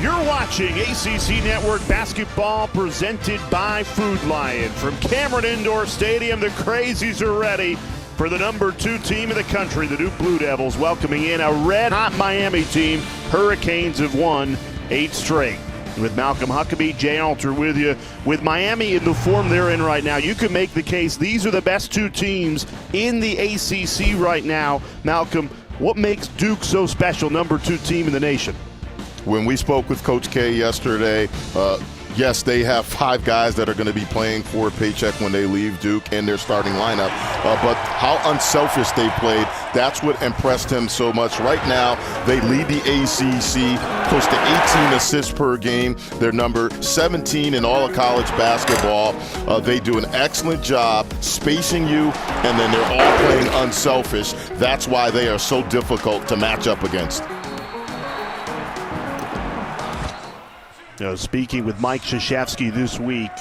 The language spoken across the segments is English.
You're watching ACC Network Basketball presented by Food Lion. From Cameron Indoor Stadium, the Crazies are ready for the #2 team in the country, the Duke Blue Devils, welcoming in a red-hot Miami team. Hurricanes have won 8 straight. With Malcolm Huckabee, Jay Alter with you. With Miami in the form they're in right now, you can make the case these are the best 2 teams in the ACC right now. Malcolm, what makes Duke so special, #2 team in the nation? When we spoke with Coach K yesterday, yes, they have 5 guys that are going to be playing for a paycheck when they leave Duke in their starting lineup. But how unselfish they played, that's what impressed him so much. Right now, they lead the ACC, close to 18 assists per game. They're number 17 in all of college basketball. They do an excellent job spacing you, and then they're all playing unselfish. That's why they are so difficult to match up against. Speaking with Mike Krzyzewski this week,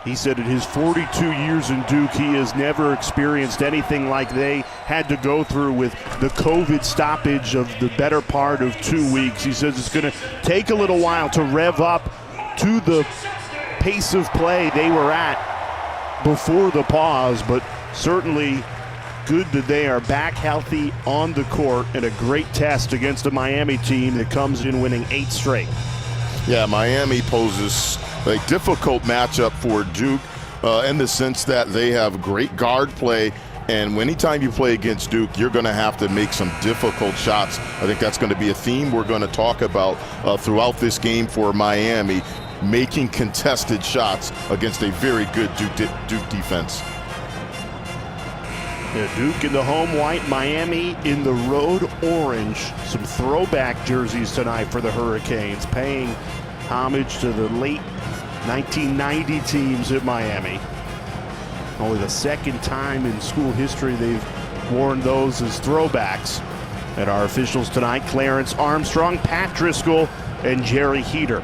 he said in his 42 years in Duke, he has never experienced anything like they had to go through with the COVID stoppage of the better part of 2 weeks. He says it's going to take a little while to rev up to the pace of play they were at before the pause, but certainly good that they are back healthy on the court, and a great test against a Miami team that comes in winning 8 straight. Yeah, Miami poses a difficult matchup for Duke in the sense that they have great guard play, and anytime you play against Duke, you're going to have to make some difficult shots. I think that's going to be a theme we're going to talk about throughout this game for Miami, making contested shots against a very good Duke defense. Yeah, Duke in the home white, Miami in the road orange. Some throwback jerseys tonight for the Hurricanes, paying homage to the late 1990 teams at Miami. Only the second time in school history they've worn those as throwbacks. And our officials tonight, Clarence Armstrong, Pat Driscoll, and Jerry Heater.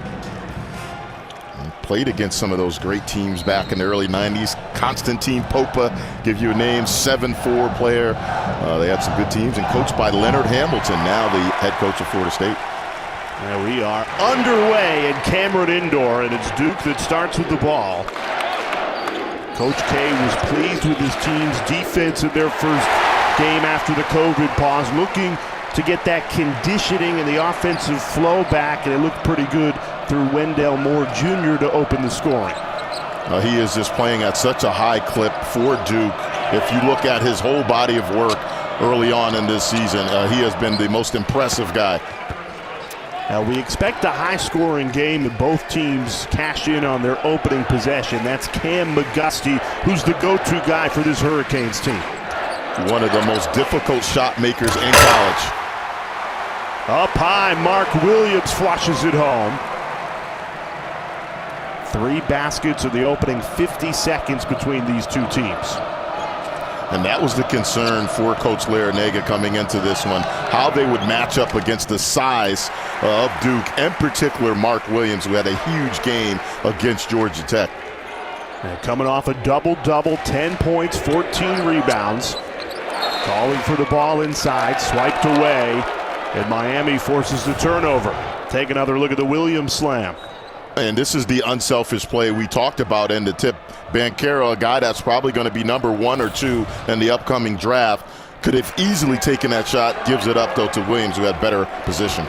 Played against some of those great teams back in the early 90s. Constantine Popa, give you a name, 7'4" player. They had some good teams, and coached by Leonard Hamilton, now the head coach of Florida State. There we are underway in Cameron Indoor, and it's Duke that starts with the ball. Coach K was pleased with his team's defense in their first game after the COVID pause, looking to get that conditioning and the offensive flow back, and it looked pretty good through Wendell Moore Jr. to open the scoring. He is just playing at such a high clip for Duke. If you look at his whole body of work early on in this season, he has been the most impressive guy. We expect a high-scoring game, and both teams cash in on their opening possession. That's Cam McGusty, who's the go-to guy for this Hurricanes team. One of the most difficult shot makers in college. Up high, Mark Williams flushes it home. 3 baskets in the opening 50 seconds between these 2 teams. And that was the concern for Coach Larinaga coming into this one, how they would match up against the size of Duke, in particular Mark Williams, who had a huge game against Georgia Tech. And coming off a double-double, 10 points, 14 rebounds. Calling for the ball inside, swiped away, and Miami forces the turnover. Take another look at the Williams slam. And this is the unselfish play we talked about in the tip. Banchero, a guy that's probably going to be number 1 or 2 in the upcoming draft, could have easily taken that shot, gives it up though to Williams, who had better position.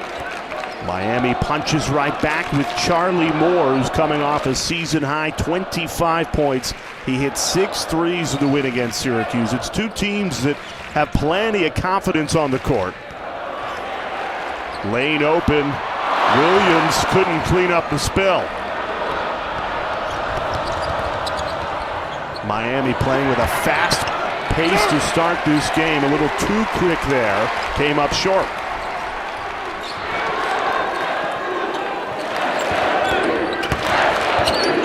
Miami punches right back with Charlie Moore, who's coming off a season-high 25 points. He hit 6 threes in the win against Syracuse. It's 2 teams that have plenty of confidence on the court. Lane open. Williams couldn't clean up the spill. Miami playing with a fast pace to start this game. A little too quick there. Came up short.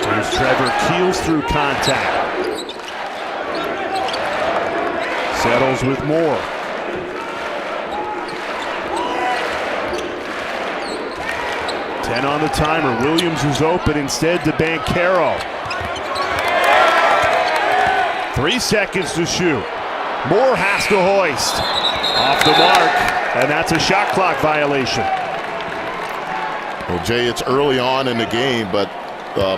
Here's Trevor Keels through contact. Settles with Moore. 10 on the timer. Williams is open instead to Banchero. 3 seconds to shoot. Moore has to hoist. Off the mark, and that's a shot clock violation. Well, Jay, it's early on in the game, but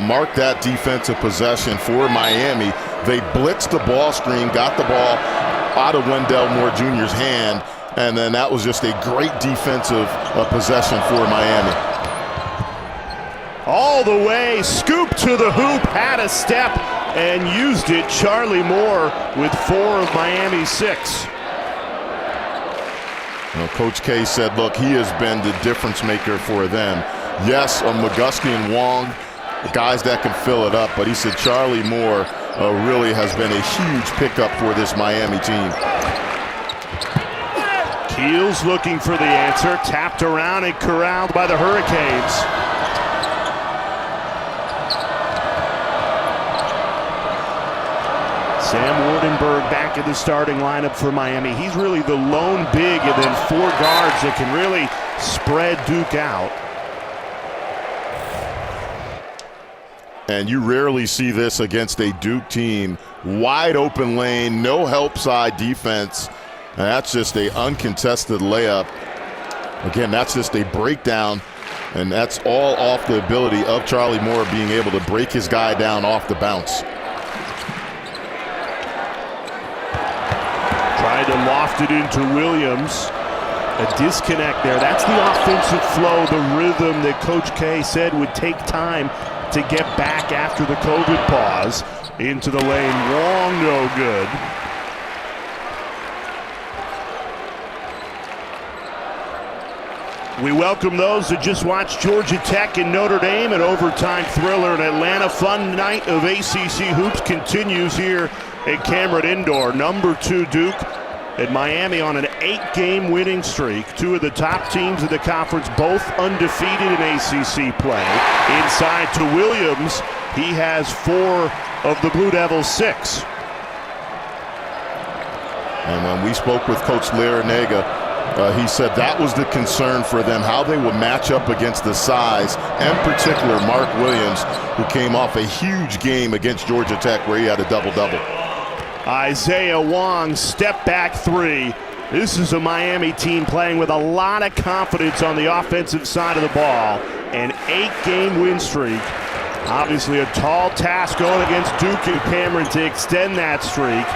mark that defensive possession for Miami. They blitzed the ball screen, got the ball out of Wendell Moore Jr.'s hand, and then that was just a great defensive possession for Miami. All the way, scoop to the hoop, had a step, and used it. Charlie Moore with 4 of Miami's 6. Well, Coach K said, look, he has been the difference maker for them. Yes, McGusty and Wong, guys that can fill it up, but he said Charlie Moore really has been a huge pickup for this Miami team. Keels looking for the answer, tapped around and corralled by the Hurricanes. Sam Wardenberg back in the starting lineup for Miami. He's really the lone big, and then 4 guards that can really spread Duke out. And you rarely see this against a Duke team. Wide open lane, no help side defense. And that's just an uncontested layup. Again, that's just a breakdown. And that's all off the ability of Charlie Moore being able to break his guy down off the bounce. Tried to loft it into Williams. A disconnect there. That's the offensive flow, the rhythm that Coach K said would take time to get back after the COVID pause. Into the lane, Wong, no good. We welcome those that just watched Georgia Tech and Notre Dame, an overtime thriller in Atlanta. Fun night of ACC hoops continues here at Cameron Indoor. Number 2 Duke and Miami on an 8-game winning streak. 2 of the top teams in the conference, both undefeated in ACC play. Inside to Williams, he has 4 of the Blue Devils' 6. And when we spoke with Coach Larinaga, he said that was the concern for them, how they would match up against the size, in particular Mark Williams, who came off a huge game against Georgia Tech where he had a double-double. Isaiah Wong, step back 3. This is a Miami team playing with a lot of confidence on the offensive side of the ball. An 8-game win streak. Obviously a tall task going against Duke and Cameron to extend that streak.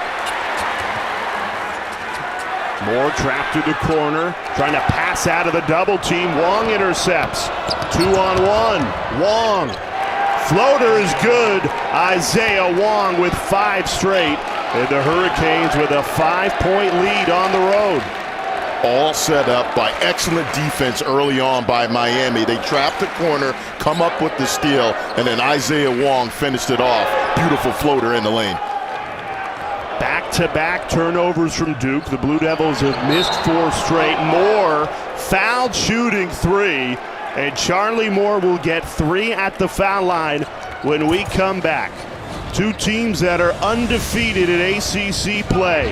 Moore trapped to the corner, trying to pass out of the double team. Wong intercepts. 2-on-1. Wong. Floater is good. Isaiah Wong with 5 straight. And the Hurricanes with a 5-point lead on the road. All set up by excellent defense early on by Miami. They trapped the corner, come up with the steal, and then Isaiah Wong finished it off. Beautiful floater in the lane. Back-to-back turnovers from Duke. The Blue Devils have missed 4 straight. Moore fouled shooting 3. And Charlie Moore will get 3 at the foul line when we come back. 2 teams that are undefeated in ACC play.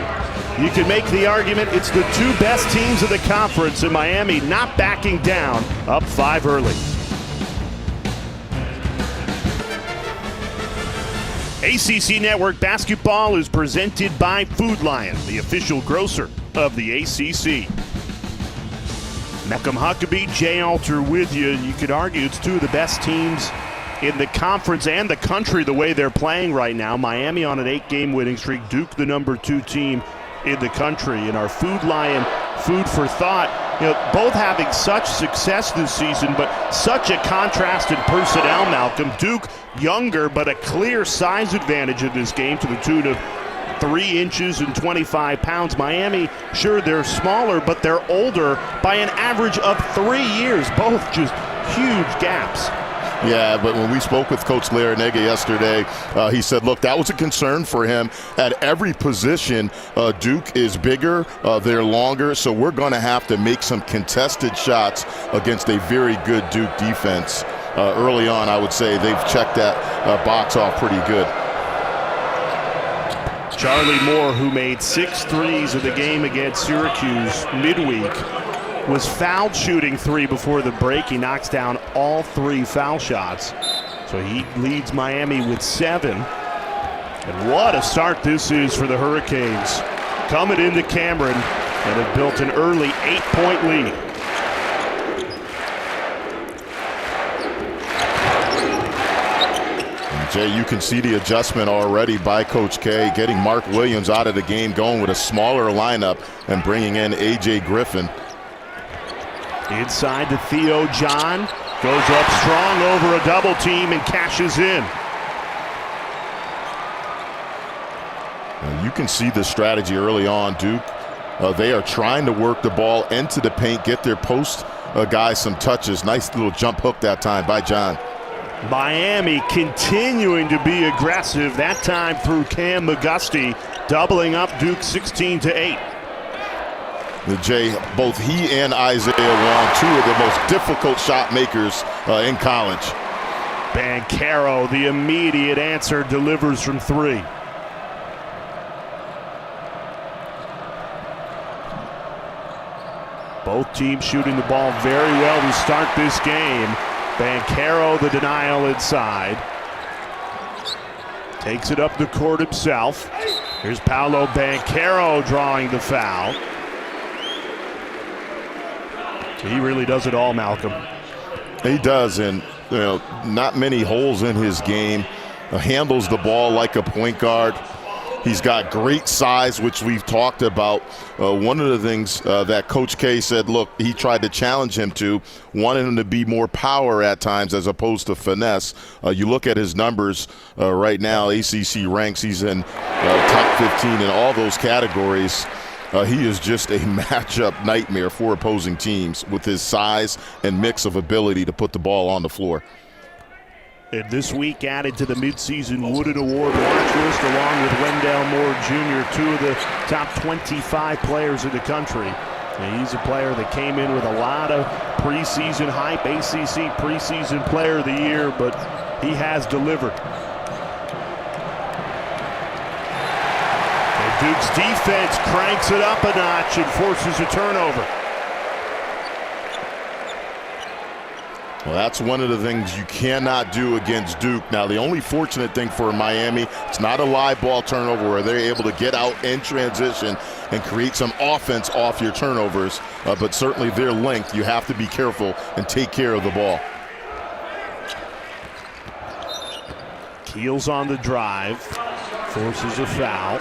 You can make the argument it's the 2 best teams of the conference, and Miami not backing down, up 5 early. ACC Network Basketball is presented by Food Lion, the official grocer of the ACC. Meckham Huckabee, Jay Alter with you. You could argue it's 2 of the best teams in the conference and the country the way they're playing right now. Miami on an 8-game winning streak. Duke the number 2 team in the country. In our Food Lion food for thought, both having such success this season, but such a contrast in personnel, Malcolm. Duke younger, but a clear size advantage in this game to the tune of 3 inches and 25 pounds. Miami, sure, they're smaller, but they're older by an average of 3 years. Both just huge gaps. Yeah, but when we spoke with Coach Larinaga yesterday, he said, look, that was a concern for him. At every position, Duke is bigger, they're longer, so we're going to have to make some contested shots against a very good Duke defense. Early on, I would say they've checked that box off pretty good. Charlie Moore, who made 6 threes in the game against Syracuse midweek, was fouled shooting 3 before the break. He knocks down all 3 foul shots. So he leads Miami with 7. And what a start this is for the Hurricanes. Coming into Cameron and have built an early 8-point lead. Jay, you can see the adjustment already by Coach K, getting Mark Williams out of the game, going with a smaller lineup and bringing in A.J. Griffin. Inside to Theo John. Goes up strong over a double team and cashes in. And you can see the strategy early on, Duke. They are trying to work the ball into the paint, get their post guys some touches. Nice little jump hook that time by John. Miami continuing to be aggressive, that time through Cam McGusty, doubling up Duke 16-8. Jay, both he and Isaiah Wong, two of the most difficult shot makers in college. Banchero, the immediate answer, delivers from three. Both teams shooting the ball very well to start this game. Banchero, the denial inside. Takes it up the court himself. Here's Paolo Banchero drawing the foul. He really does it all, Malcolm. He does, and not many holes in his game. Handles the ball like a point guard. He's got great size, which we've talked about. One of the things that Coach K said, look, he tried to challenge him to, wanted him to be more power at times as opposed to finesse. You look at his numbers right now, ACC ranks, he's in top 15 in all those categories. He is just a matchup nightmare for opposing teams with his size and mix of ability to put the ball on the floor. And this week added to the midseason Wooden Award watch list along with Wendell Moore Jr., two of the top 25 players in the country. And he's a player that came in with a lot of preseason hype, ACC preseason player of the year, but he has delivered. And Duke's defense cranks it up a notch and forces a turnover. Well, that's one of the things you cannot do against Duke. Now, the only fortunate thing for Miami, it's not a live ball turnover where they're able to get out in transition and create some offense off your turnovers, but certainly their length, you have to be careful and take care of the ball. Keels on the drive, forces a foul.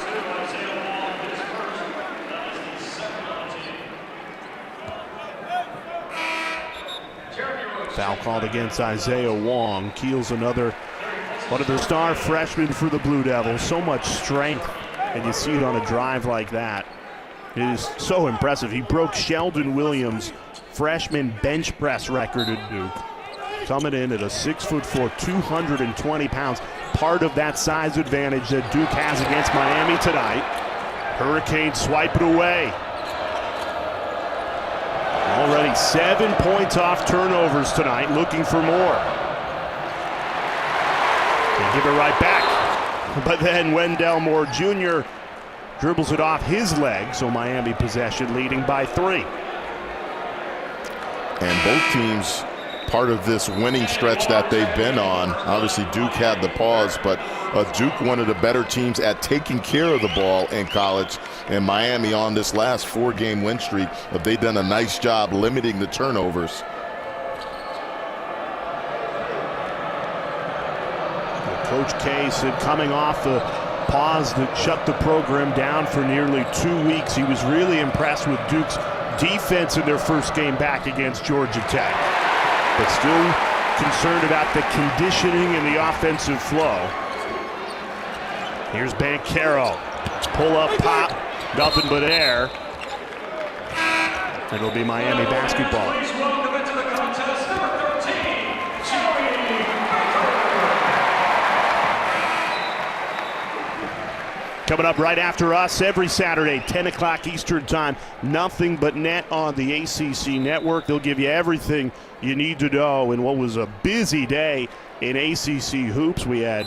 Foul called against Isaiah Wong. Keels another one of the star freshmen for the Blue Devils. So much strength, and you see it on a drive like that. It is so impressive. He broke Sheldon Williams' freshman bench press record at Duke. Coming in at a 6'4", 220 pounds. Part of that size advantage that Duke has against Miami tonight. Hurricanes swipe it away. Already 7 points off turnovers tonight, looking for more. They give it right back. But then Wendell Moore Jr. dribbles it off his leg, so Miami possession leading by 3. And both teams, part of this winning stretch that they've been on, obviously Duke had the pause, but Duke one of the better teams at taking care of the ball in college. And Miami on this last 4-game win streak, they've done a nice job limiting the turnovers. Coach K said coming off the pause that shut the program down for nearly 2 weeks, he was really impressed with Duke's defense in their first game back against Georgia Tech. But still concerned about the conditioning and the offensive flow. Here's Banchero. Pull up, pop, nothing but air. It'll be Miami basketball. Coming up right after us every Saturday, 10 o'clock Eastern time, Nothing But Net on the ACC Network. They'll give you everything you need to know in what was a busy day in ACC hoops. We had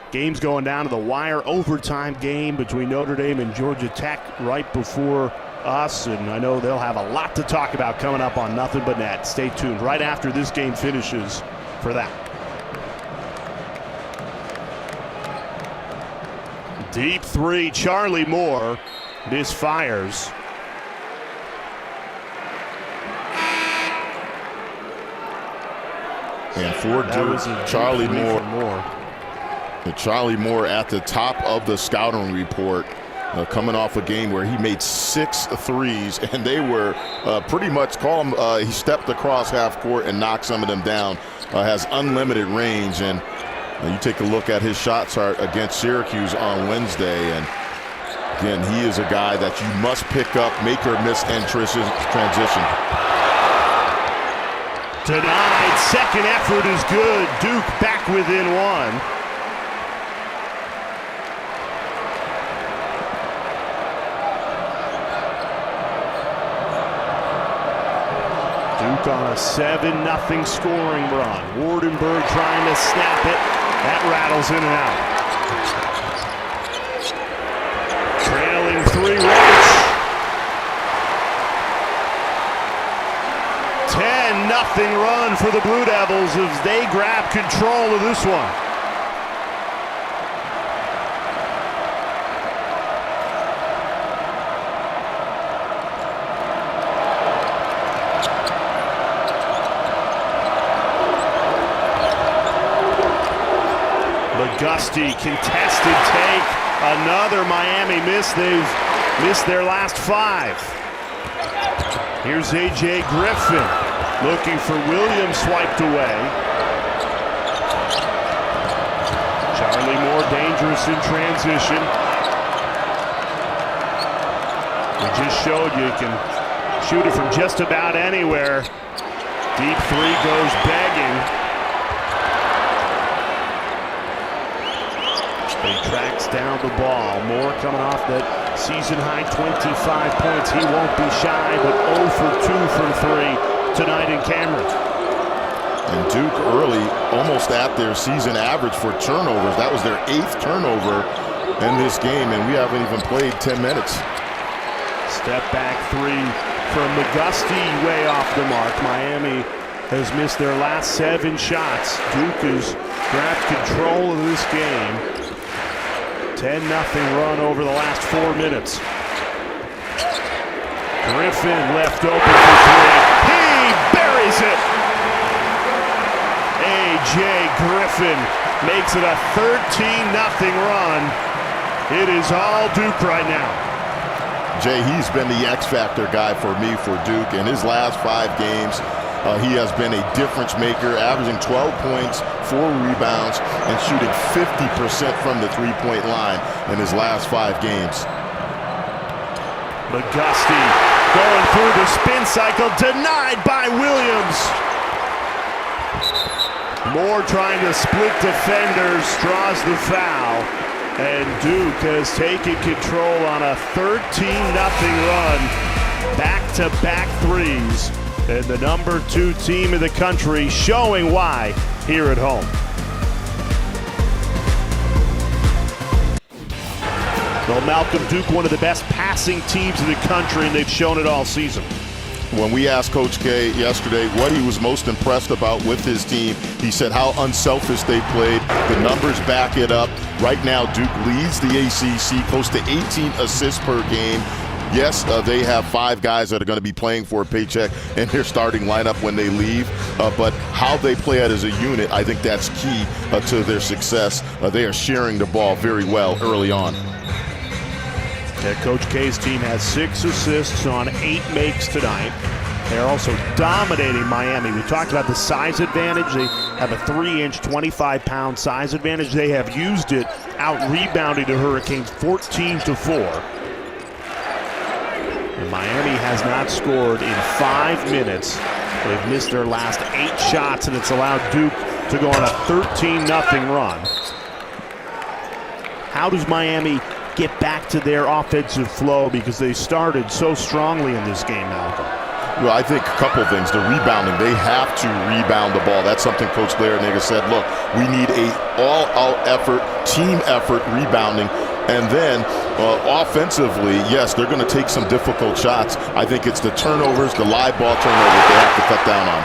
games going down to the wire, overtime game between Notre Dame and Georgia Tech right before us, and I know they'll have a lot to talk about coming up on Nothing But Net. Stay tuned right after this game finishes for that. Deep three, Charlie Moore misfires. And for Duke, Charlie Moore. Charlie Moore at the top of the scouting report, coming off a game where he made 6 threes, and they were pretty much he stepped across half court and knocked some of them down. Has unlimited range, and you take a look at his shot chart against Syracuse on Wednesday, and again, he is a guy that you must pick up, make or miss and transition. Denied. Second effort is good. Duke back within one. Duke on a 7-0 scoring run. Wardenberg trying to snap it. That rattles in and out. Trailing 3 Roach. 10-0 run for the Blue Devils as they grab control of this one. Gusty contested take. Another Miami miss. They've missed their last 5. Here's A.J. Griffin looking for Williams, swiped away. Charlie Moore dangerous in transition. We just showed you can shoot it from just about anywhere. Deep 3 goes begging. He tracks down the ball. Moore coming off that season-high 25 points. He won't be shy, but 0 for 2 from 3 tonight in Cameron. And Duke early, almost at their season average for turnovers. That was their 8th turnover in this game, and we haven't even played 10 minutes. Step back 3 from McGusty, way off the mark. Miami has missed their last 7 shots. Duke has grabbed control of this game. 10-0 run over the last 4 minutes. Griffin left open for 3. He buries it. A.J. Griffin makes it a 13-0 run. It is all Duke right now. Jay, he's been the X-factor guy for me for Duke. In his last 5 games, he has been a difference maker, averaging 12 points, 4 rebounds, and shooting 50% from the 3-point line in his last 5 games. McGusty going through the spin cycle, denied by Williams. Moore trying to split defenders, draws the foul, and Duke has taken control on a 13-0 run. Back-to-back threes. And the number 2 team in the country showing why here at home. Well, Malcolm, Duke, one of the best passing teams in the country, and they've shown it all season. When we asked Coach K yesterday what he was most impressed about with his team, he said how unselfish they played. The numbers back it up. Right now, Duke leads the ACC, close to 18 assists per game. Yes, they have 5 guys that are going to be playing for a paycheck in their starting lineup when they leave, but how they play it as a unit, I think that's key to their success. They are sharing the ball very well early on. Yeah, Coach K's team has 6 assists on 8 makes tonight. They're also dominating Miami. We talked about the size advantage. They have a 3-inch, 25-pound size advantage. They have used it, out-rebounding the Hurricanes 14-4. And Miami has not scored in 5 minutes. They've missed their last 8 shots, and it's allowed Duke to go on a 13-0 run. How does Miami get back to their offensive flow? Because they started so strongly in this game, Malcolm. Well, I think a couple of things. The rebounding, they have to rebound the ball. That's something Coach Larrañaga said, look, we need a all-out effort, team effort rebounding. And then offensively, yes, they're going to take some difficult shots. I think it's the turnovers, the live ball turnovers they have to cut down on.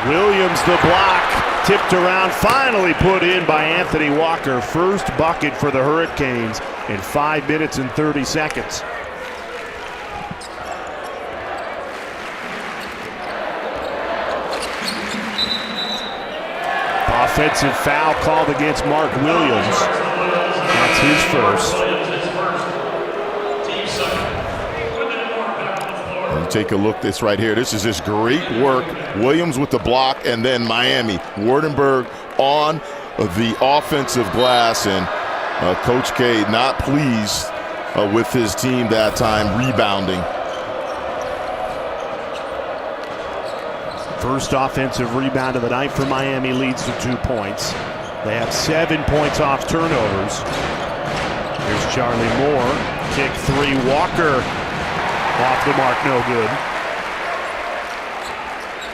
Williams, the block, tipped around, finally put in by Anthony Walker. First bucket for the Hurricanes in 5 minutes and 30 seconds. offensive foul called against Mark Williams. That's his first. And take a look at this right here. This is just great work. Williams with the block, and then Miami. Wardenberg on the offensive glass, and Coach K not pleased with his team that time rebounding. First offensive rebound of the night for Miami, leads to 2 points. They have 7 points off turnovers. Here's Charlie Moore. Kick three. Walker off the mark, no good.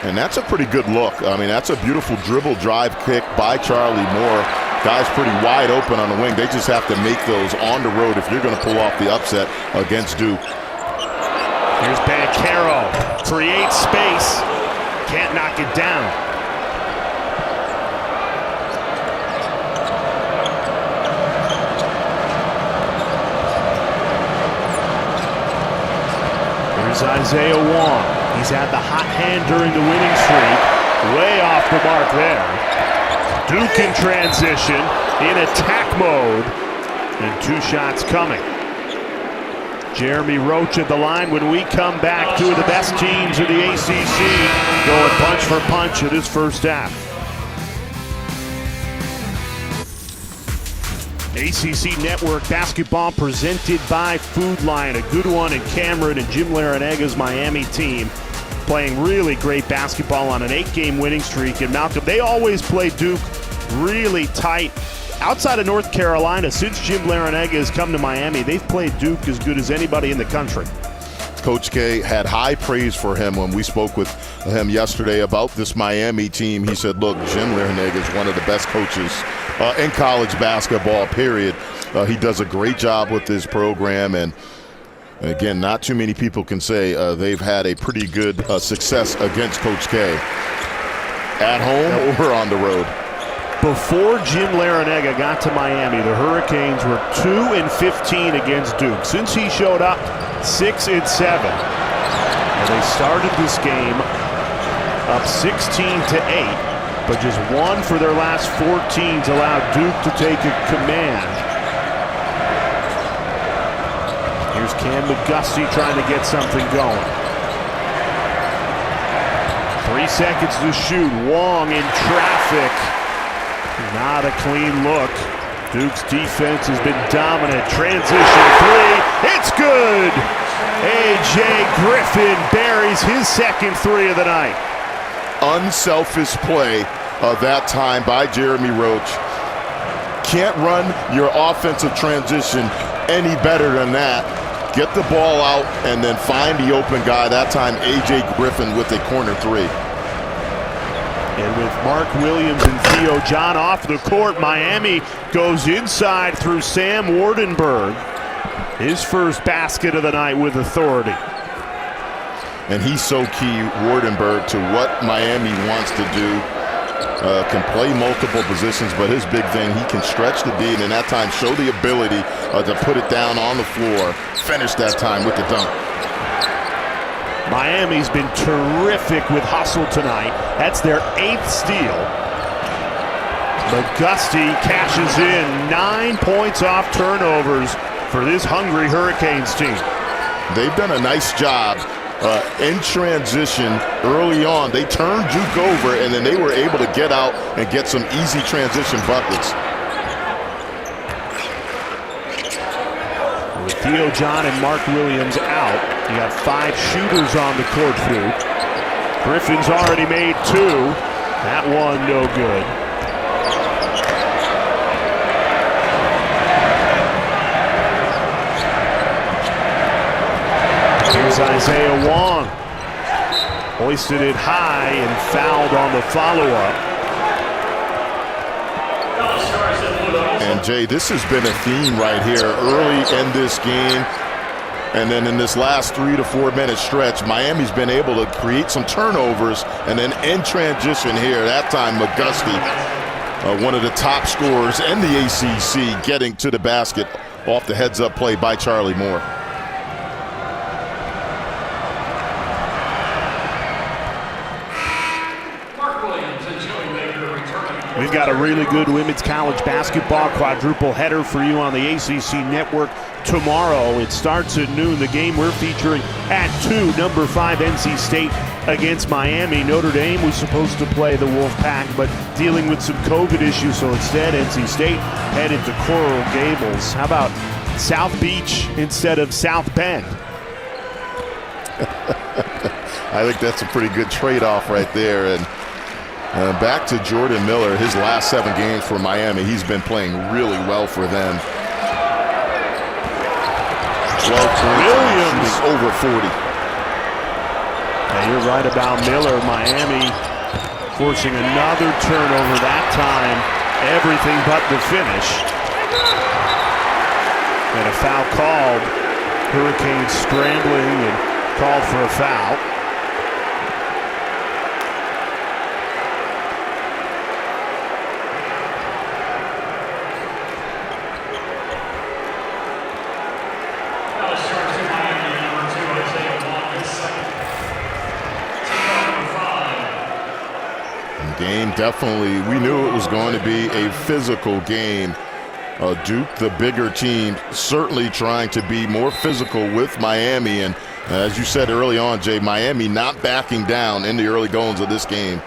And that's a pretty good look. I mean, that's a beautiful dribble drive kick by Charlie Moore. Guy's pretty wide open on the wing. They just have to make those on the road if you're going to pull off the upset against Duke. Here's Banchero. Creates space. Can't knock it down. Here's Isaiah Wong. He's had the hot hand during the winning streak. Way off the mark there. Duke in transition, in attack mode, and 2 shots coming. Jeremy Roach at the line. When we come back, 2 of the best teams in the ACC going punch for punch in this first half. ACC Network basketball presented by Food Lion. A good one in Cameron and Jim Laranaga's Miami team playing really great basketball on an 8-game winning streak. And Malcolm, they always play Duke really tight. Outside of North Carolina, since Jim Laranaga has come to Miami, they've played Duke as good as anybody in the country. Coach K had high praise for him when we spoke with him yesterday about this Miami team. He said, look, Jim Laranaga is one of the best coaches in college basketball, period. He does a great job with this program, and again, not too many people can say they've had a pretty good success against Coach K. At home or on the road. Before Jim Laranaga got to Miami, the Hurricanes were 2-15 against Duke. Since he showed up, 6-7. And they started this game up 16-8, but just 1 for their last 14 allowed Duke to take a command. Here's Cam McGusty trying to get something going. 3 seconds to shoot. Wong in traffic. Not a clean look. Duke's defense has been dominant. Transition 3. It's good. A.J. Griffin buries his second 3 of the night. Unselfish play of that time by Jeremy Roach. Can't run your offensive transition any better than that. Get the ball out and then find the open guy. That time, A.J. Griffin with a corner 3. And with Mark Williams and Theo John off the court, Miami goes inside through Sam Wardenberg. His first basket of the night with authority. And he's so key, Wardenberg, to what Miami wants to do. Can play multiple positions, but his big thing, he can stretch the D, and in that time show the ability to put it down on the floor. Finish that time with the dunk. Miami's been terrific with hustle tonight. That's their 8th steal. McGusty cashes in 9 points off turnovers for this hungry Hurricanes team. They've done a nice job in transition early on. They turned Duke over, and then they were able to get out and get some easy transition buckets. With Theo John and Mark Williams out, you got 5 shooters on the court for Duke. Griffin's already made 2. That one no good. Here's Isaiah Wong. Hoisted it high and fouled on the follow-up. And Jay, this has been a theme right here early in this game. And then in this last 3 to 4 minute stretch, Miami's been able to create some turnovers. And then in transition here, that time McGusty, one of the top scorers in the ACC, getting to the basket off the heads-up play by Charlie Moore. We've got a really good women's college basketball quadruple header for you on the ACC Network tomorrow. It starts at noon. The game we're featuring at 2, number 5 NC State against Miami. Notre Dame was supposed to play the Wolfpack, but dealing with some COVID issues, so instead NC State headed to Coral Gables. How about South Beach instead of South Bend? I think that's a pretty good trade-off right there. And back to Jordan Miller, his last 7 games for Miami, he's been playing really well for them. 12 points, Williams over 40. Yeah, you're right about Miller. Miami forcing another turnover that time. Everything but the finish. And a foul called. Hurricanes scrambling and called for a foul. Game definitely, we knew it was going to be a physical game. Duke, the bigger team, certainly trying to be more physical with Miami. And as you said early on, Jay, Miami not backing down in the early goings of this game.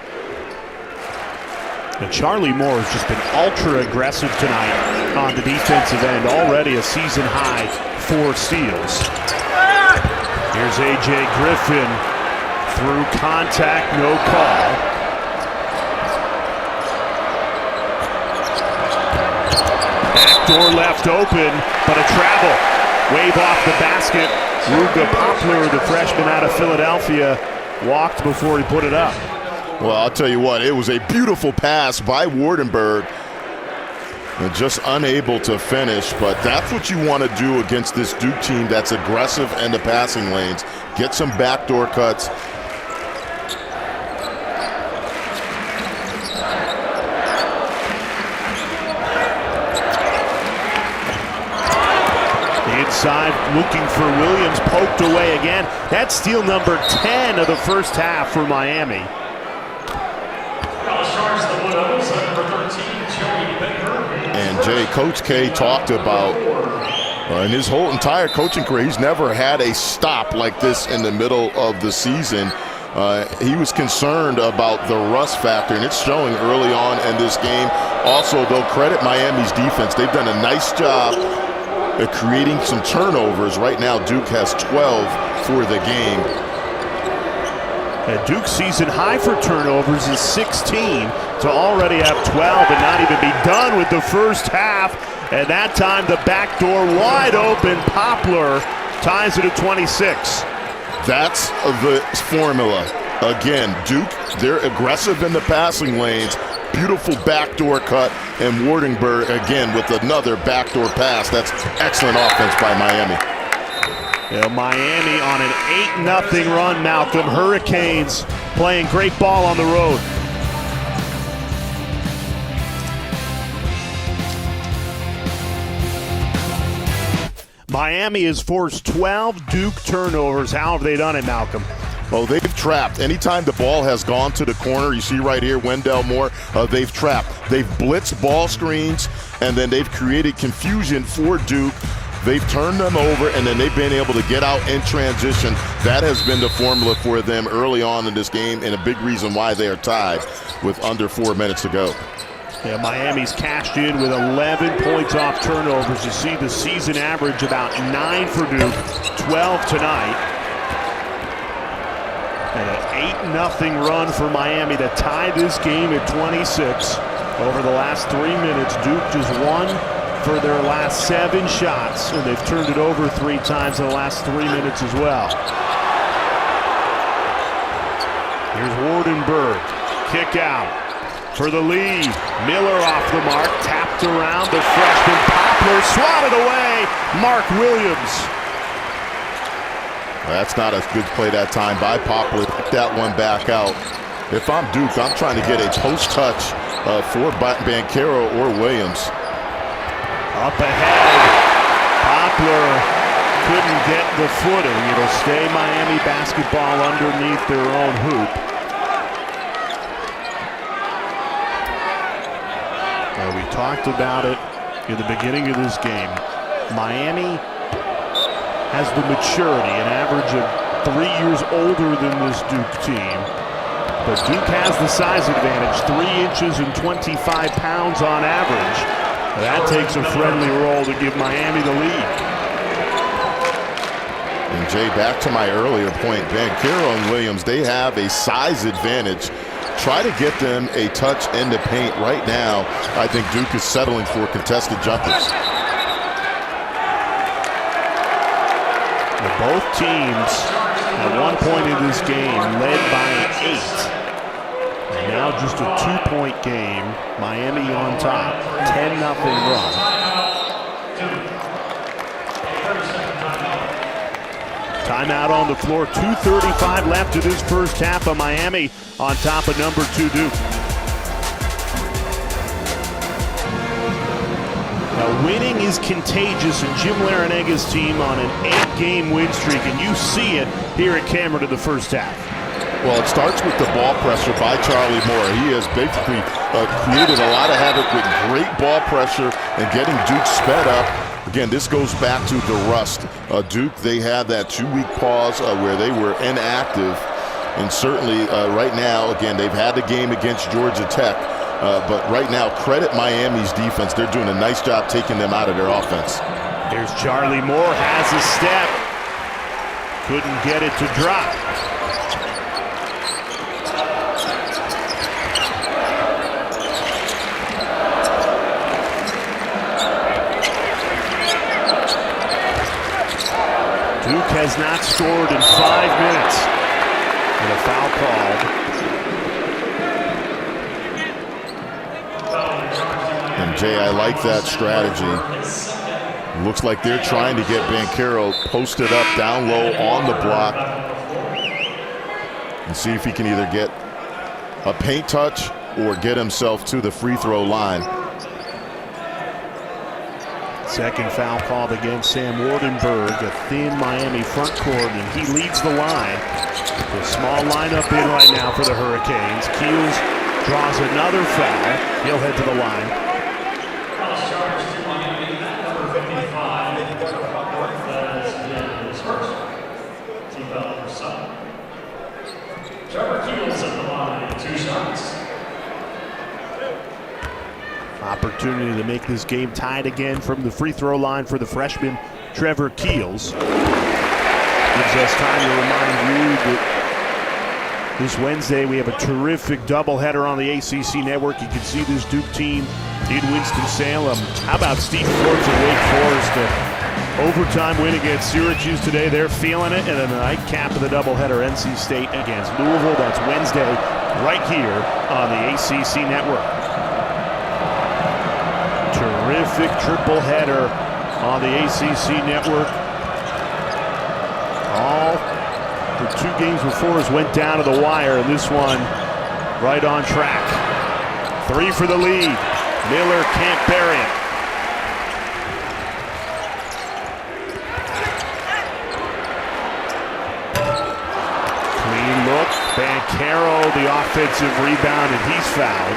And Charlie Moore has just been ultra aggressive tonight on the defensive end. Already a season high 4 steals. Here's A.J. Griffin through contact, no call. Backdoor left open, but a travel. Wave off the basket. Ruga Poplar, the freshman out of Philadelphia, walked before he put it up. Well, I'll tell you what, it was a beautiful pass by Wardenberg. And just unable to finish, but that's what you want to do against this Duke team that's aggressive in the passing lanes. Get some backdoor cuts. Inside, looking for Williams, poked away again. That's steal number 10 of the first half for Miami. And Jay, Coach K talked about in his whole entire coaching career, he's never had a stop like this in the middle of the season. He was concerned about the rust factor, and it's showing early on in this game. Also, they'll credit Miami's defense. They've done a nice job at creating some turnovers. Right now, Duke has 12 for the game. And Duke's season high for turnovers is 16 to already have 12 and not even be done with the first half. And that time, the back door wide open. Poplar ties it at 26. That's the formula. Again, Duke, they're aggressive in the passing lanes. Beautiful backdoor cut, and Wardenberg again with another backdoor pass. That's excellent offense by Miami. Yeah, Miami on an 8-0 run, Malcolm. Hurricanes playing great ball on the road. Miami has forced 12 Duke turnovers. How have they done it, Malcolm? Oh, they've trapped. Anytime the ball has gone to the corner, you see right here, Wendell Moore, they've trapped. They've blitzed ball screens, and then they've created confusion for Duke. They've turned them over, and then they've been able to get out in transition. That has been the formula for them early on in this game, and a big reason why they are tied with under 4 minutes to go. Yeah, Miami's cashed in with 11 points off turnovers. You see the season average about 9 for Duke, 12 tonight. And an 8-0 run for Miami to tie this game at 26. Over the last 3 minutes, Duke just won for their last 7 shots, and they've turned it over 3 times in the last 3 minutes as well. Here's Wardenberg, kick out for the lead. Miller off the mark, tapped around the freshman. Poplar swatted away. Mark Williams. That's not a good play that time by Poplar. Pick that one back out. If I'm Duke, I'm trying to get a post touch for Banchero or Williams. Up ahead, Poplar couldn't get the footing. It'll stay Miami basketball underneath their own hoop. talked about it in the beginning of this game. Miami has the maturity, an average of 3 years older than this Duke team. But Duke has the size advantage, 3 inches and 25 pounds on average. That takes a friendly roll to give Miami the lead. And Jay, back to my earlier point, Banchero and Williams, they have a size advantage. Try to get them a touch in the paint right now. I think Duke is settling for contested jumpers. Both teams at one point in this game led by 8. And now just a 2-point game. Miami on top, 10-0 run. Timeout on the floor, 2:35 left to this first half of Miami on top of number 2 Duke. Now, winning is contagious, and Jim Laranaga's team on an 8-game win streak, and you see it here at Cameron in the first half. Well, it starts with the ball pressure by Charlie Moore. He has basically created a lot of havoc with great ball pressure and getting Duke sped up. Again, this goes back to the rust. Duke, they had that 2-week pause where they were inactive, and certainly right now, again, they've had the game against Georgia Tech. But right now, credit Miami's defense. They're doing a nice job taking them out of their offense. Here's Charlie Moore, has a step. Couldn't get it to drop. Duke has not scored in 5 minutes. And a foul called. And Jay, I like that strategy. Looks like they're trying to get Banchero posted up down low on the block and see if he can either get a paint touch or get himself to the free throw line. Second foul called against Sam Wardenberg, a thin Miami front court, and he leads the line. A small lineup in right now for the Hurricanes. Keels draws another foul. He'll head to the line. Opportunity to make this game tied again from the free throw line for the freshman Trevor Keels. Gives us time to remind you that this Wednesday we have a terrific doubleheader on the ACC network. You can see this Duke team in Winston-Salem. How about Steve Forbes of Wake Forest? Overtime win against Syracuse today. They're feeling it. And then the nightcap of the doubleheader, NC State against Louisville. That's Wednesday right here on the ACC network. Terrific triple header on the ACC network. All the 2 games before us went down to the wire, and this one right on track. 3 for the lead. Miller can't bury it. Clean look. Banchero, the offensive rebound, and he's fouled.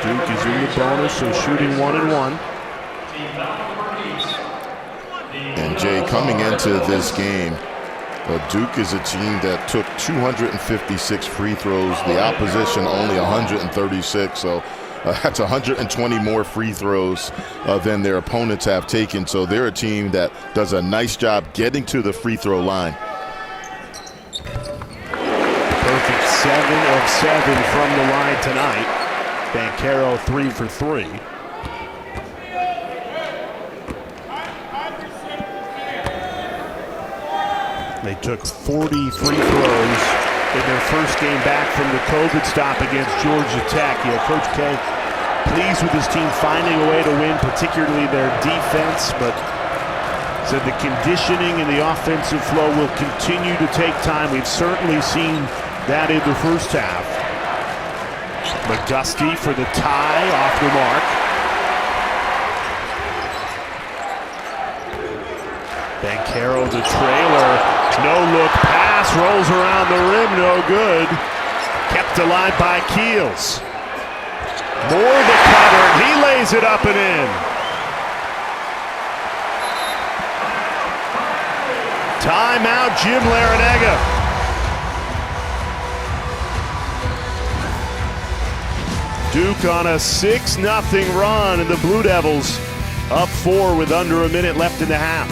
Duke is in the bonus, so shooting 1-1. And Jay, coming into this game, Duke is a team that took 256 free throws. The opposition only 136, so that's 120 more free throws than their opponents have taken. So they're a team that does a nice job getting to the free throw line. Perfect 7 of 7 from the line tonight. Banchero 3 for 3. They took 40 free throws in their first game back from the COVID stop against Georgia Tech. Yeah, Coach K pleased with his team finding a way to win, particularly their defense, but said the conditioning and the offensive flow will continue to take time. We've certainly seen that in the first half. McGusty for the tie, off the mark. Banchero the trailer, no look pass, rolls around the rim, no good. Kept alive by Keels. Moore the cover, and he lays it up and in. Timeout, Jim Larrañaga. Duke on a 6-0 run, and the Blue Devils up 4 with under a minute left in the half.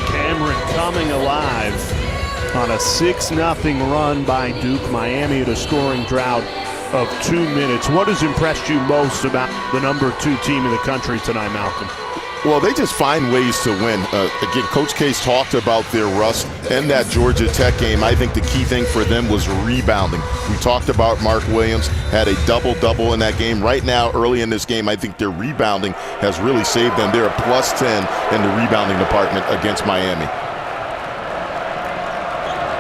Cameron coming alive on a 6-0 run by Duke. Miami at a scoring drought of 2 minutes. What has impressed you most about the number 2 team in the country tonight, Malcolm? Well, they just find ways to win. Again, Coach K's talked about their rust in that Georgia Tech game. I think the key thing for them was rebounding. We talked about Mark Williams, had a double-double in that game. Right now, early in this game, I think their rebounding has really saved them. They're a +10 in the rebounding department against Miami.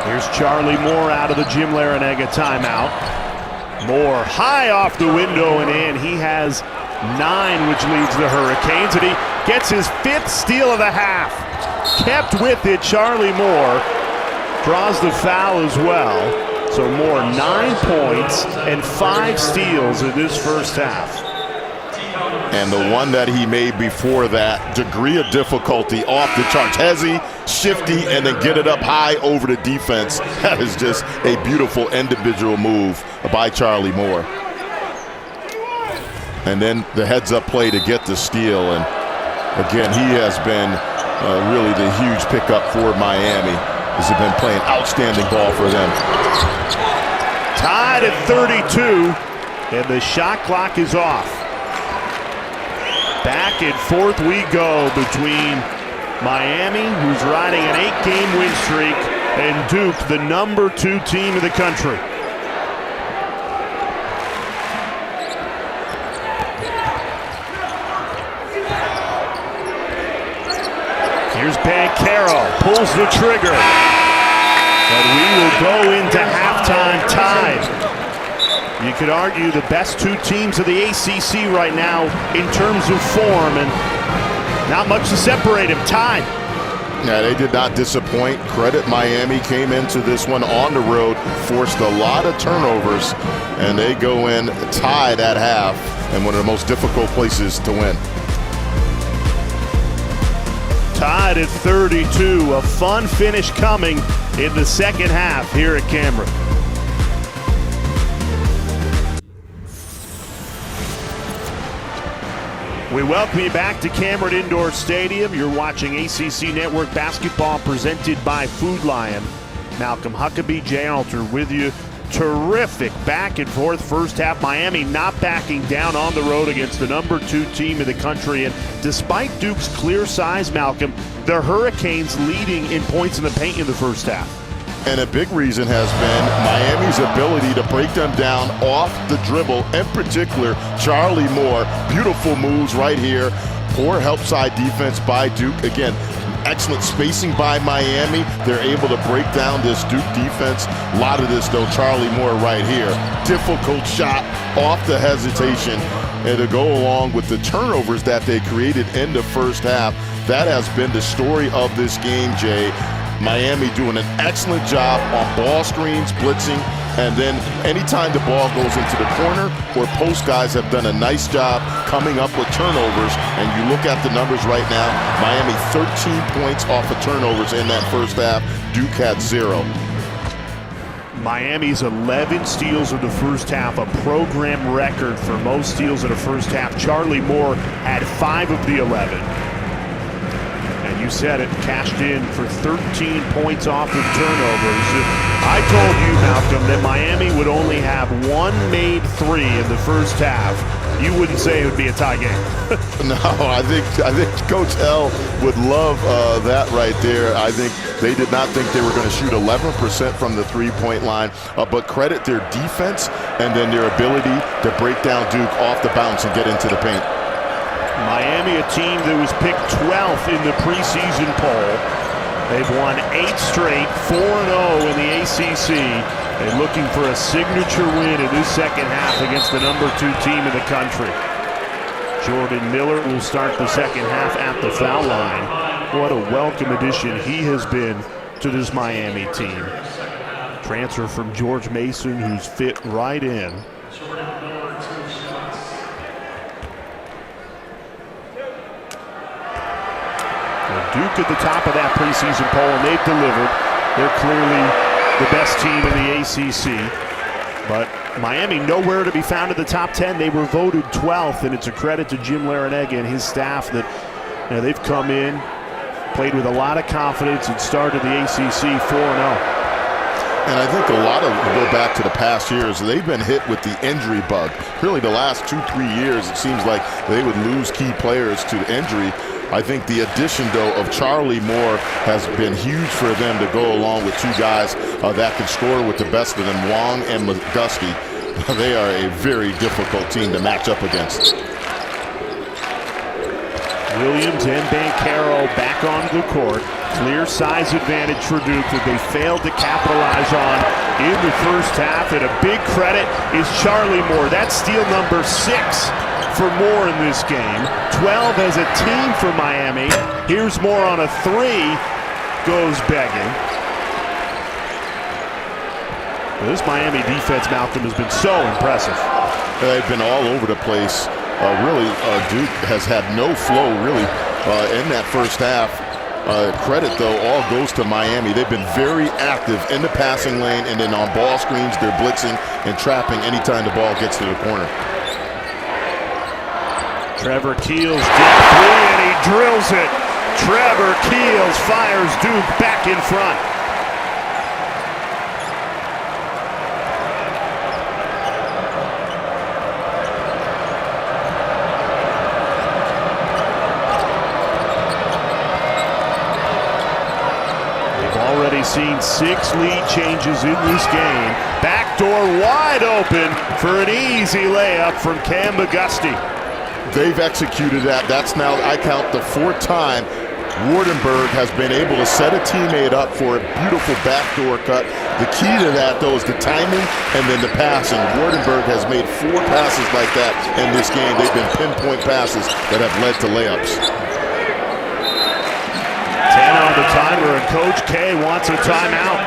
Here's Charlie Moore out of the Jim Larrañaga timeout. Moore high off the window and in. He has 9, which leads the Hurricanes, and he gets his 5th steal of the half. Kept with it, Charlie Moore draws the foul as well. So Moore 9 points and 5 steals in this first half. And the one that he made before that, degree of difficulty off the charts. Hezzy, shifty, and then get it up high over the defense. That is just a beautiful individual move by Charlie Moore. And then the heads-up play to get the steal. And again, he has been really the huge pickup for Miami. He's been playing outstanding ball for them. Tied at 32, and the shot clock is off. Back and forth we go between Miami, who's riding an 8-game win streak, and Duke, the number 2 team in the country. Here's Banchero, pulls the trigger. But we will go into halftime tied. You could argue the best 2 teams of the ACC right now in terms of form, and not much to separate them. Tied. Yeah, they did not disappoint. Credit Miami, came into this one on the road, forced a lot of turnovers, and they go in tied at half, and one of the most difficult places to win. Tied at 32, a fun finish coming in the second half here at Cameron. We welcome you back to Cameron Indoor Stadium. You're watching ACC Network Basketball presented by Food Lion. Malcolm Huckabee, Jay Alter with you. Terrific back and forth first half. Miami not backing down on the road against the number 2 team in the country. And despite Duke's clear size, Malcolm, the Hurricanes leading in points in the paint in the first half. And a big reason has been Miami's ability to break them down off the dribble, in particular Charlie Moore. Beautiful moves right here. Poor help side defense by Duke. Again, excellent spacing by Miami. They're able to break down this Duke defense. A lot of this, though, Charlie Moore right here. Difficult shot off the hesitation. And to go along with the turnovers that they created in the first half, that has been the story of this game, Jay. Miami doing an excellent job on ball screens, blitzing, and then anytime the ball goes into the corner or post, guys have done a nice job coming up with turnovers. And you look at the numbers right now, Miami 13 points off of turnovers in that first half. Duke had 0. Miami's 11 steals of the first half, a program record for most steals in the first half. Charlie Moore had 5 of the 11. And you said it, cashed in for 13 points off of turnovers. I told you, Malcolm, that Miami would only have 1 made 3 in the first half. You wouldn't say it would be a tie game. No, I think Coach L would love that right there. I think they did not think they were going to shoot 11% from the three-point line, but credit their defense and then their ability to break down Duke off the bounce and get into the paint. Miami, a team that was picked 12th in the preseason poll. They've won 8 straight, 4-0 in the ACC. They're looking for a signature win in this second half against the number 2 team in the country. Jordan Miller will start the second half at the foul line. What a welcome addition he has been to this Miami team. Transfer from George Mason, who's fit right in. Duke at the top of that preseason poll, and they've delivered. They're clearly the best team in the ACC. But Miami nowhere to be found in the top 10. They were voted 12th, and it's a credit to Jim Larrañaga and his staff that they've come in, played with a lot of confidence, and started the ACC 4-0. And I think a lot of go back to the past years, they've been hit with the injury bug. Really the last 2-3 years, it seems like they would lose key players to injury. I think the addition, though, of Charlie Moore has been huge for them to go along with two guys that can score with the best of them, Wong and McGusty. They are a very difficult team to match up against. Williams and Banchero back onto the court. Clear size advantage for Duke that they failed to capitalize on in the first half. And a big credit is Charlie Moore. That's steal number 6 for Moore in this game. 12 as a team for Miami. Here's Moore on a 3. Goes begging. Well, this Miami defense, Malcolm, has been so impressive. They've been all over the place. Duke has had no flow, really, in that first half. Credit, though, all goes to Miami. They've been very active in the passing lane, and then on ball screens, they're blitzing and trapping anytime the ball gets to the corner. Trevor Keels deep three, and he drills it. Trevor Keels fires Duke back in front. Seen 6 lead changes in this game. Backdoor wide open for an easy layup from Cam McGusty. They've executed that. That's now, I count, the 4th time Wardenberg has been able to set a teammate up for a beautiful backdoor cut. The key to that, though, is the timing and then the passing. Wardenberg has made 4 passes like that in this game. They've been pinpoint passes that have led to layups. 10 on the timer, and Coach K wants a timeout.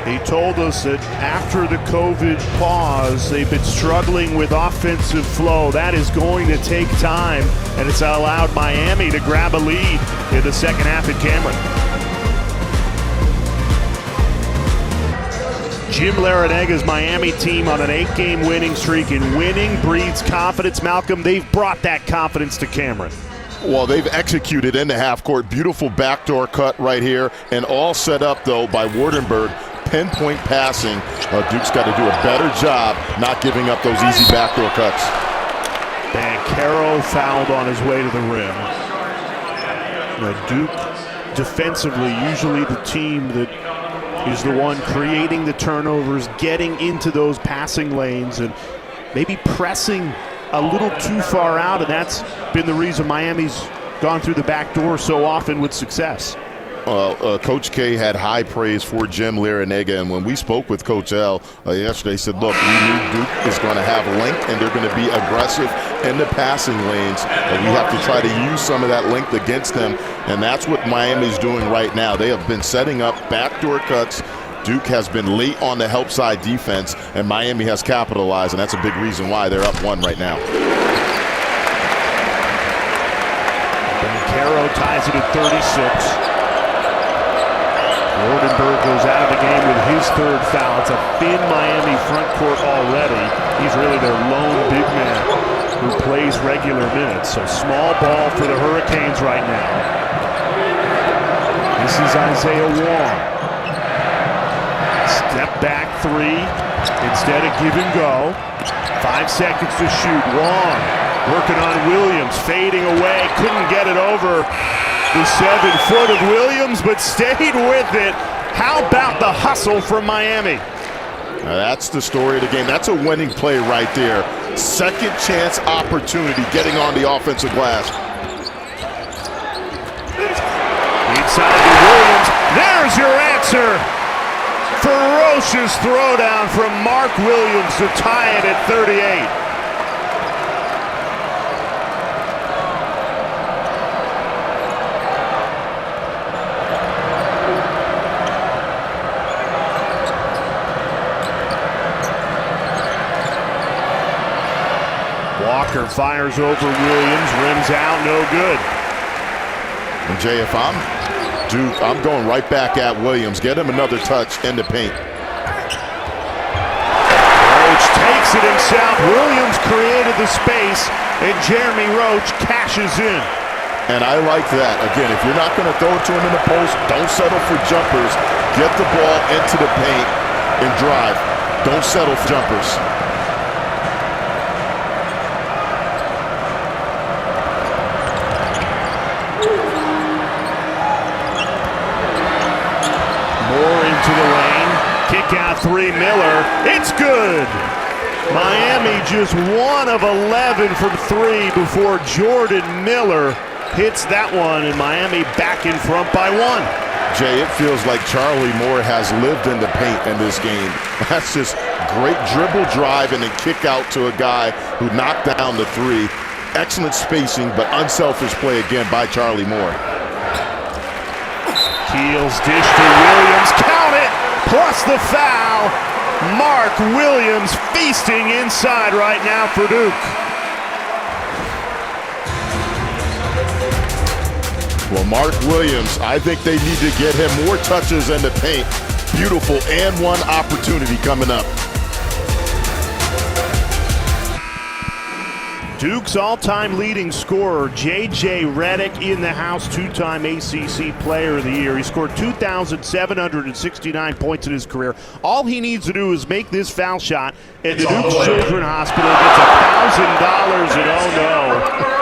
He told us that after the COVID pause, they've been struggling with offensive flow. That is going to take time, and it's allowed Miami to grab a lead in the second half at Cameron. Jim Larrañaga's Miami team on an 8-game winning streak, and winning breeds confidence. Malcolm, they've brought that confidence to Cameron. Well, they've executed in the half court. Beautiful backdoor cut right here, and all set up, though, by Wardenberg. Pinpoint passing. Duke's got to do a better job not giving up those easy backdoor cuts. Banchero fouled on his way to the rim. Duke defensively, usually the team that is the one creating the turnovers, getting into those passing lanes, and maybe pressing a little too far out, and that's been the reason Miami's gone through the back door so often with success. Coach K had high praise for Jim Larrañaga, and when we spoke with Coach L yesterday, he said, look, we knew Duke is going to have length, and they're going to be aggressive in the passing lanes, and we have to try to use some of that length against them, and that's what Miami's doing right now. They have been setting up backdoor cuts. Duke has been late on the help side defense, and Miami has capitalized, and that's a big reason why they're up 1 right now. Banchero ties it at 36. Wardenberg goes out of the game with his 3rd foul. It's a thin Miami front court already. He's really their lone big man who plays regular minutes. So small ball for the Hurricanes right now. This is Isaiah Wong. Step back 3 instead of give and go. 5 seconds to shoot. Wong working on Williams, fading away. Couldn't get it over the 7-foot of Williams, but stayed with it. How about the hustle from Miami? Now that's the story of the game. That's a winning play right there. Second chance opportunity getting on the offensive glass. Inside to Williams. There's your answer. Ferocious throwdown from Mark Williams to tie it at 38. Walker fires over Williams, rims out, no good. And Jay, if I'm Duke, I'm going right back at Williams. Get him another touch in the paint. Roach takes it himself. Williams created the space, and Jeremy Roach cashes in. And I like that. Again, if you're not going to throw it to him in the post, don't settle for jumpers. Get the ball into the paint and drive. Don't settle for jumpers. Moore into the lane. Kick out three, Miller. It's good. Miami just 1 of 11 from three before Jordan Miller hits that one, and Miami back in front by 1. Jay, it feels like Charlie Moore has lived in the paint in this game. That's just great dribble drive and then kick out to a guy who knocked down the three. Excellent spacing, but unselfish play again by Charlie Moore. Keels dish to Williams, count it, plus the foul. Mark Williams feasting inside right now for Duke. Well, Mark Williams, I think they need to get him more touches in the paint. Beautiful and one opportunity coming up. Duke's all-time leading scorer, J.J. Redick, in the house, two-time ACC Player of the Year. He scored 2,769 points in his career. All he needs to do is make this foul shot, and the Duke's Children's Hospital gets $1,000, and oh no.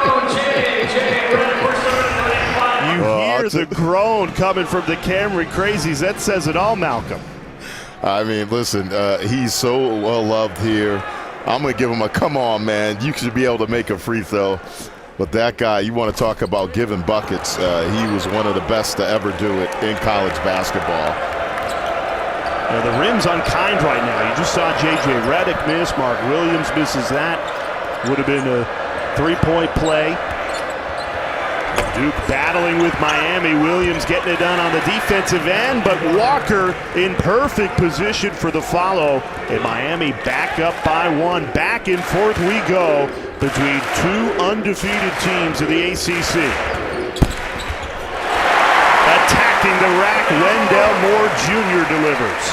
You hear the groan coming from the Camry Crazies. That says it all, Malcolm. I mean, listen, he's so well-loved here. I'm going to give him a come on, man. You should be able to make a free throw. But that guy, you want to talk about giving buckets. He was one of the best to ever do it in college basketball. Yeah, the rim's unkind right now. You just saw J.J. Redick miss. Mark Williams misses that. Would have been a three-point play. Duke battling with Miami. Williams getting it done on the defensive end, but Walker in perfect position for the follow. And Miami back up by 1. Back and forth we go between two undefeated teams in the ACC. Attacking the rack, Wendell Moore Jr. delivers.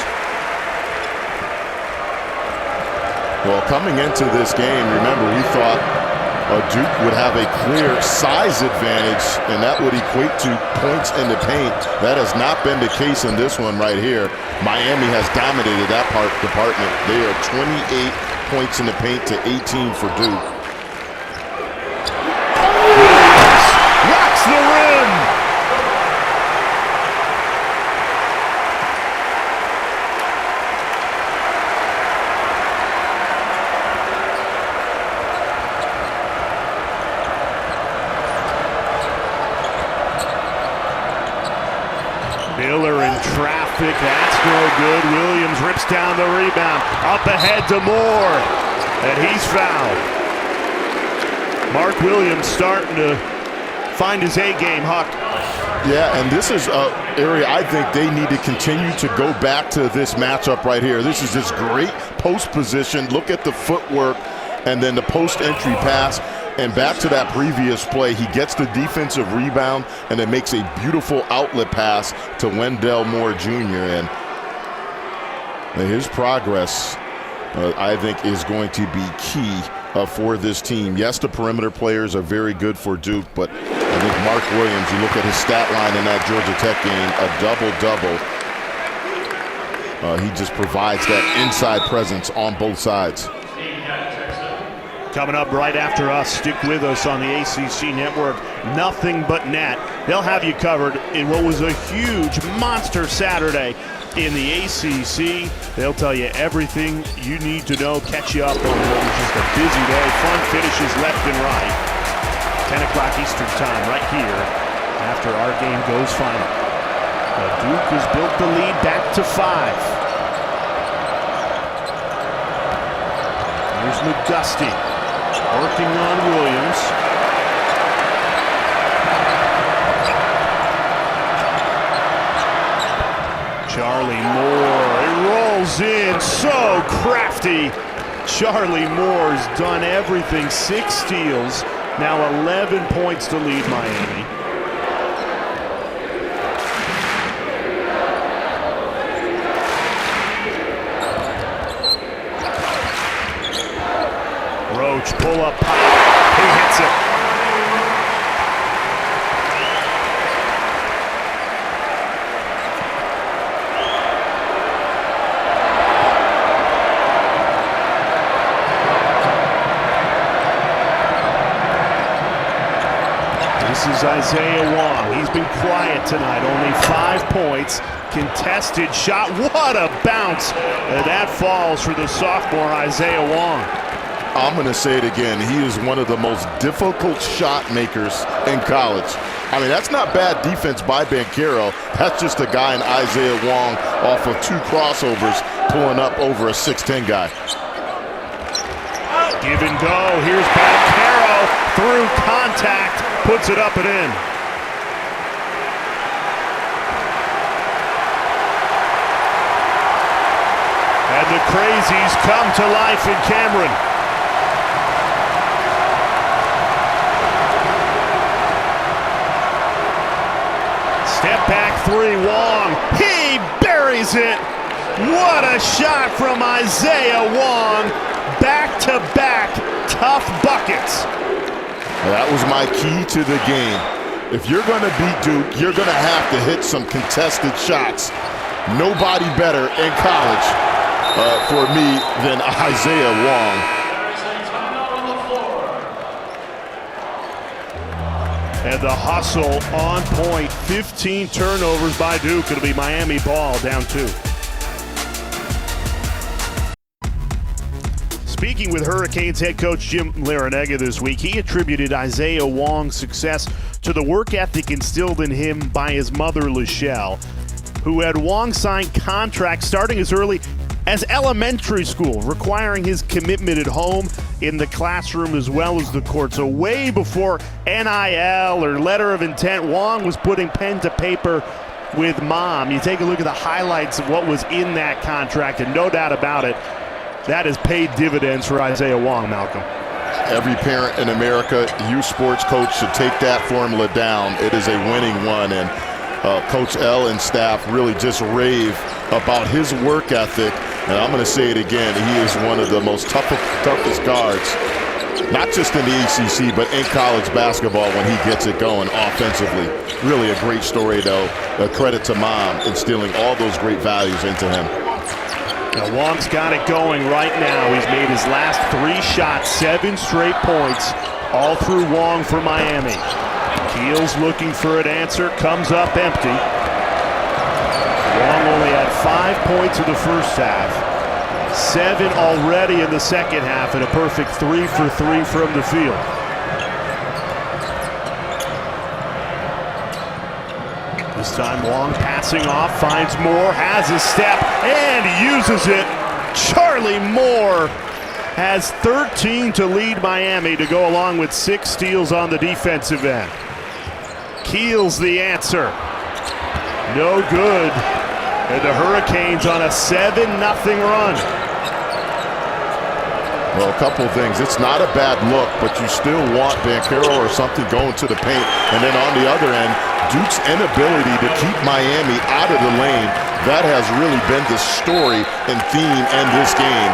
Well, coming into this game, remember, we thought Duke would have a clear size advantage, and that would equate to points in the paint. That has not been the case in this one right here. Miami has dominated that department. They are 28 points in the paint to 18 for Duke. Williams rocks the rim. Miller in traffic, that's no good. Williams rips down the rebound. Up ahead to Moore, and he's fouled. Mark Williams starting to find his A-game, Huck. Yeah, and this is an area I think they need to continue to go back to this matchup right here. This is this great post position. Look at the footwork and then the post entry pass. And back to that previous play, he gets the defensive rebound and then makes a beautiful outlet pass to Wendell Moore Jr. And his progress, I think, is going to be key for this team. Yes, the perimeter players are very good for Duke, but I think Mark Williams, you look at his stat line in that Georgia Tech game, a double-double. He just provides that inside presence on both sides. Coming up right after us, stick with us on the ACC Network. Nothing but net. They'll have you covered in what was a huge monster Saturday in the ACC. They'll tell you everything you need to know, catch you up on what was just a busy day. Fun finishes left and right. 10 o'clock Eastern time right here after our game goes final. Duke has built the lead back to 5. Here's McGusty. Working on Williams. Charlie Moore, it rolls in, so crafty. Charlie Moore's done everything. 6 steals, now 11 points to lead Miami. Roach, pull up pop, he hits it. This is Isaiah Wong. He's been quiet tonight, only 5 points. Contested shot, what a bounce. And that falls for the sophomore Isaiah Wong. I'm going to say it again. He is one of the most difficult shot makers in college. I mean, that's not bad defense by Banchero. That's just a guy in Isaiah Wong off of 2 crossovers pulling up over a 6'10 guy. Give and go. Here's Banchero through contact. Puts it up and in. And the Crazies come to life in Cameron. Step back 3, Wong. He buries it. What a shot from Isaiah Wong. Back-to-back tough buckets. That was my key to the game. If you're going to beat Duke, you're going to have to hit some contested shots. Nobody better in college for me than Isaiah Wong. And the hustle on point. 15 turnovers by Duke. It'll be Miami ball, down 2. Speaking with Hurricanes head coach Jim Larrañaga this week, he attributed Isaiah Wong's success to the work ethic instilled in him by his mother, Lachelle, who had Wong sign contracts starting as early as elementary school, requiring his commitment at home, in the classroom, as well as the court. So way before NIL or letter of intent, Wong was putting pen to paper with mom. You take a look at the highlights of what was in that contract, and no doubt about it, that has paid dividends for Isaiah Wong, Malcolm. Every parent in America, youth sports coach, should take that formula down. It is a winning one, and Coach L and staff really just rave about his work ethic. And I'm going to say it again, he is one of the most toughest guards, not just in the ACC, but in college basketball when he gets it going offensively. Really a great story, though. A credit to mom instilling all those great values into him. Now Wong's got it going right now. He's made his last 3 shots, 7 straight points, all through Wong for Miami. Keels looking for an answer, comes up empty. Wong only had 5 points in the first half, 7 already in the second half, and a perfect 3 for 3 from the field. This time Wong passing off, finds Moore, has a step, and uses it. Charlie Moore has 13 to lead Miami to go along with 6 steals on the defensive end. Keels the answer. No good. And the Hurricanes on a 7-0 run. Well, a couple of things. It's not a bad look, but you still want Banchero or something going to the paint. And then on the other end, Duke's inability to keep Miami out of the lane. That has really been the story and theme in this game.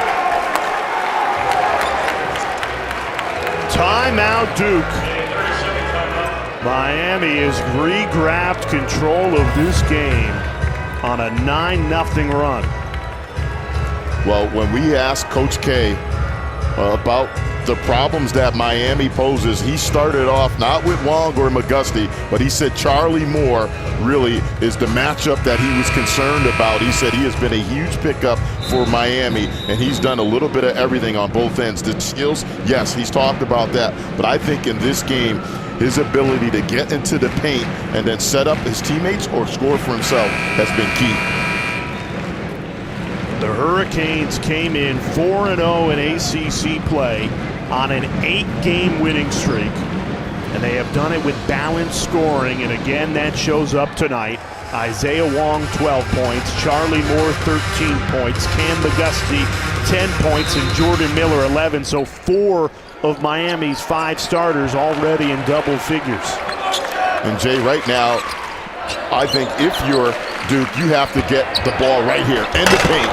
Timeout, Duke. Miami has re-grabbed control of this game on a 9-0 run. Well, when we asked Coach K about the problems that Miami poses, he started off not with Wong or McGusty, but he said Charlie Moore really is the matchup that he was concerned about. He said he has been a huge pickup for Miami, and he's done a little bit of everything on both ends. The skills, yes, he's talked about that, but I think in this game, his ability to get into the paint and then set up his teammates or score for himself has been key. The Hurricanes came in 4-0 in ACC play on an 8-game winning streak, and they have done it with balanced scoring, and again that shows up tonight. Isaiah Wong, 12 points. Charlie Moore, 13 points. Cam McGusty, 10 points. And Jordan Miller, 11. So 4 of Miami's 5 starters already in double figures. And Jay, right now, I think if you're Duke, you have to get the ball right here in the paint.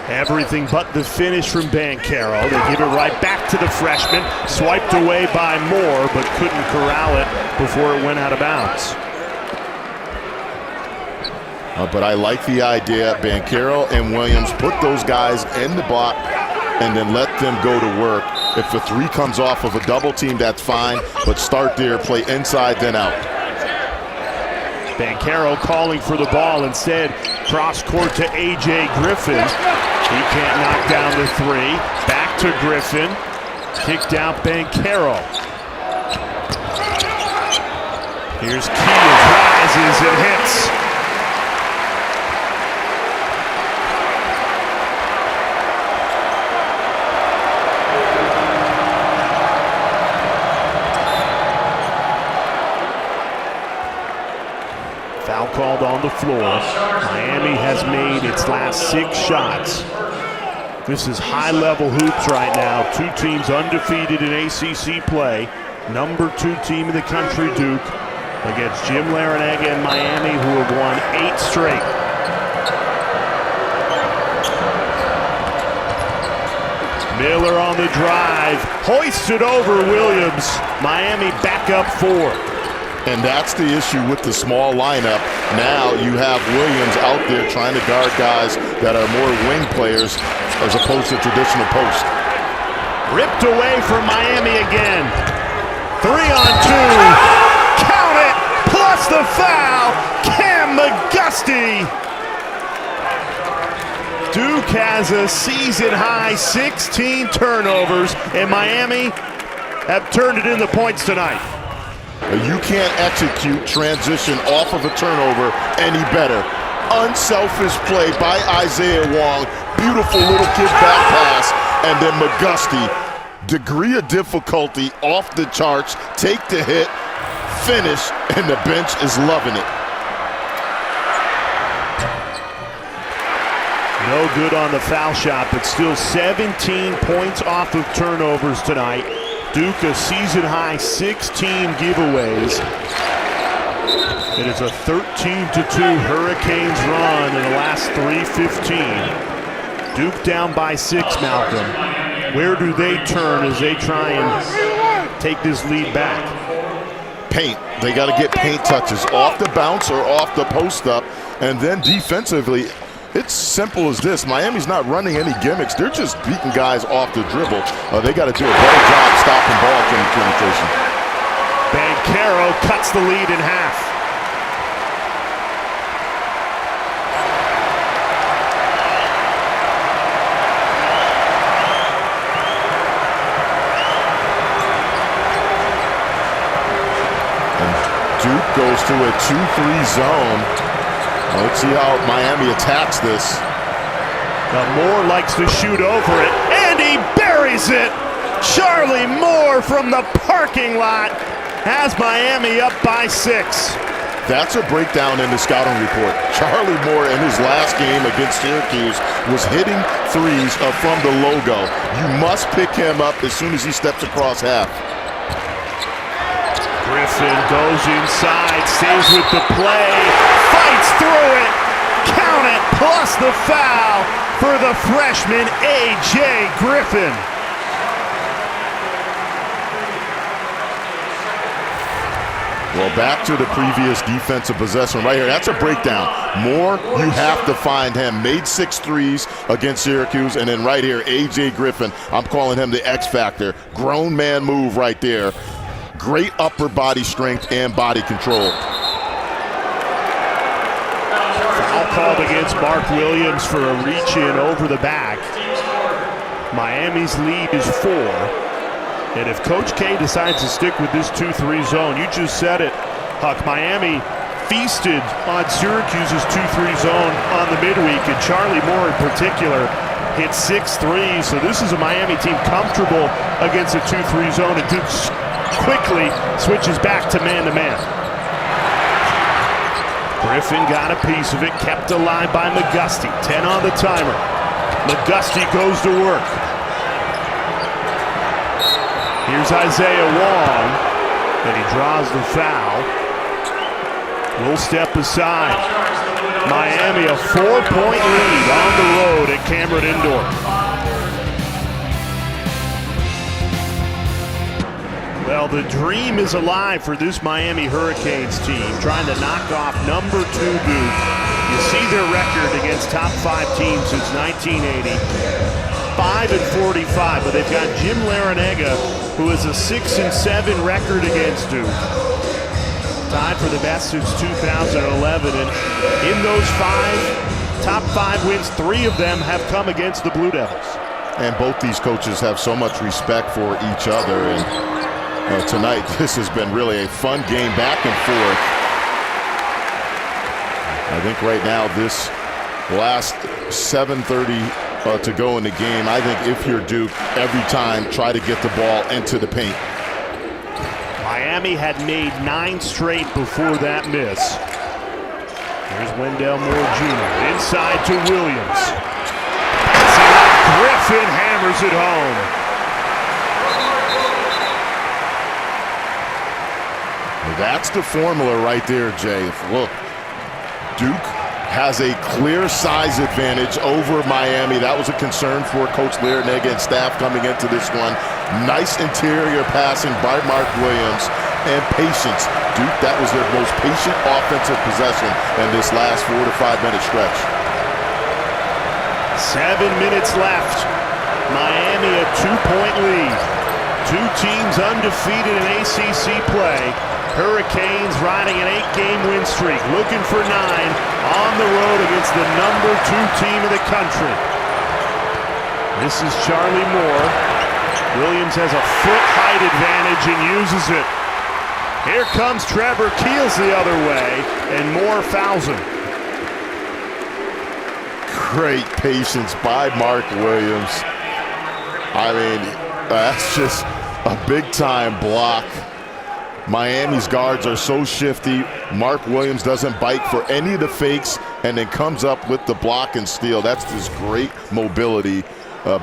Everything but the finish from Banchero. They give it right back to the freshman. Swiped away by Moore, but couldn't corral it before it went out of bounds. But I like the idea. Banchero and Williams put those guys in the block and then let them go to work. If the 3 comes off of a double team, that's fine, but start there, play inside, then out. Banchero calling for the ball instead. Cross court to A.J. Griffin. He can't knock down the 3. Back to Griffin. Kicked out Banchero. Here's Key, rises and hits. Foul called on the floor. Miami has made its last 6 shots. This is high-level hoops right now. 2 teams undefeated in ACC play. Number 2 team in the country, Duke, against Jim Larinaga and Miami, who have won 8 straight. Miller on the drive, hoisted over Williams. Miami back up 4. And that's the issue with the small lineup. Now you have Williams out there trying to guard guys that are more wing players as opposed to traditional post. Ripped away from Miami again. 3 on 2. Count it, plus the foul. Cam McGusty. Duke has a season-high 16 turnovers, and Miami have turned it into points tonight. You can't execute transition off of a turnover any better. Unselfish play by Isaiah Wong. Beautiful little kid back pass. And then McGusty, degree of difficulty off the charts. Take the hit, finish, and the bench is loving it. No good on the foul shot, but still 17 points off of turnovers tonight. Duke a season-high 16 giveaways. It is a 13-2 Hurricanes run in the last 3:15. Duke down by 6, Malcolm. Where do they turn as they try and take this lead back? Paint. They got to get paint touches off the bounce or off the post-up. And then defensively, it's simple as this. Miami's not running any gimmicks. They're just beating guys off the dribble. They got to do a better job stopping ball penetration. Banchero cuts the lead in half. And Duke goes to a 2-3 zone. Let's see how Miami attacks this. Moore likes to shoot over it, and he buries it. Charlie Moore from the parking lot has Miami up by 6. That's a breakdown in the scouting report. Charlie Moore in his last game against Syracuse was hitting threes from the logo. You must pick him up as soon as he steps across half. Griffin goes inside, stays with the play, fights through it, count it, plus the foul for the freshman A.J. Griffin. Well, back to the previous defensive possession right here. That's a breakdown. Moore, you have to find him. Made 6 threes against Syracuse, and then right here, A.J. Griffin. I'm calling him the X factor. Grown man move right there. Great upper body strength and body control. Foul called against Mark Williams for a reach-in over the back. Miami's lead is 4. And if Coach K decides to stick with this 2-3 zone, you just said it, Huck, Miami feasted on Syracuse's 2-3 zone on the midweek, and Charlie Moore in particular hit 6 threes. So this is a Miami team comfortable against a 2-3 zone, and Duke quickly switches back to man-to-man. Griffin got a piece of it, kept alive by McGusty. 10 on the timer. McGusty goes to work. Here's Isaiah Wong, and he draws the foul. We'll step aside. Miami a 4-point lead on the road at Cameron Indoor. Well, the dream is alive for this Miami Hurricanes team, trying to knock off number 2 Duke. You see their record against top 5 teams since 1980. 5-45, but they've got Jim Larrañaga, who has a 6-7 record against Duke. Tied for the best since 2011, and in those top 5 wins, 3 of them have come against the Blue Devils. And both these coaches have so much respect for each other, and tonight this has been really a fun game back and forth. I think right now this last 7:30 to go in the game, I think if you're Duke, every time try to get the ball into the paint. Miami had made 9 straight before that miss. Here's Wendell Moore Jr. inside to Williams. Griffin hammers it home. That's the formula right there, Jay. Look, Duke has a clear size advantage over Miami. That was a concern for Coach Larrañaga and staff coming into this one. Nice interior passing by Mark Williams and patience. Duke, that was their most patient offensive possession in this last 4 to 5 minute stretch. 7 minutes left. Miami a 2-point lead. 2 teams undefeated in ACC play. Hurricanes riding an 8-game win streak, looking for 9 on the road against the number 2 team in the country. This is Charlie Moore. Williams has a foot height advantage and uses it. Here comes Trevor Keels the other way, and Moore fouls him. Great patience by Mark Williams. I mean, that's just a big-time block. Miami's guards are so shifty. Mark Williams doesn't bite for any of the fakes and then comes up with the block and steal. That's just great mobility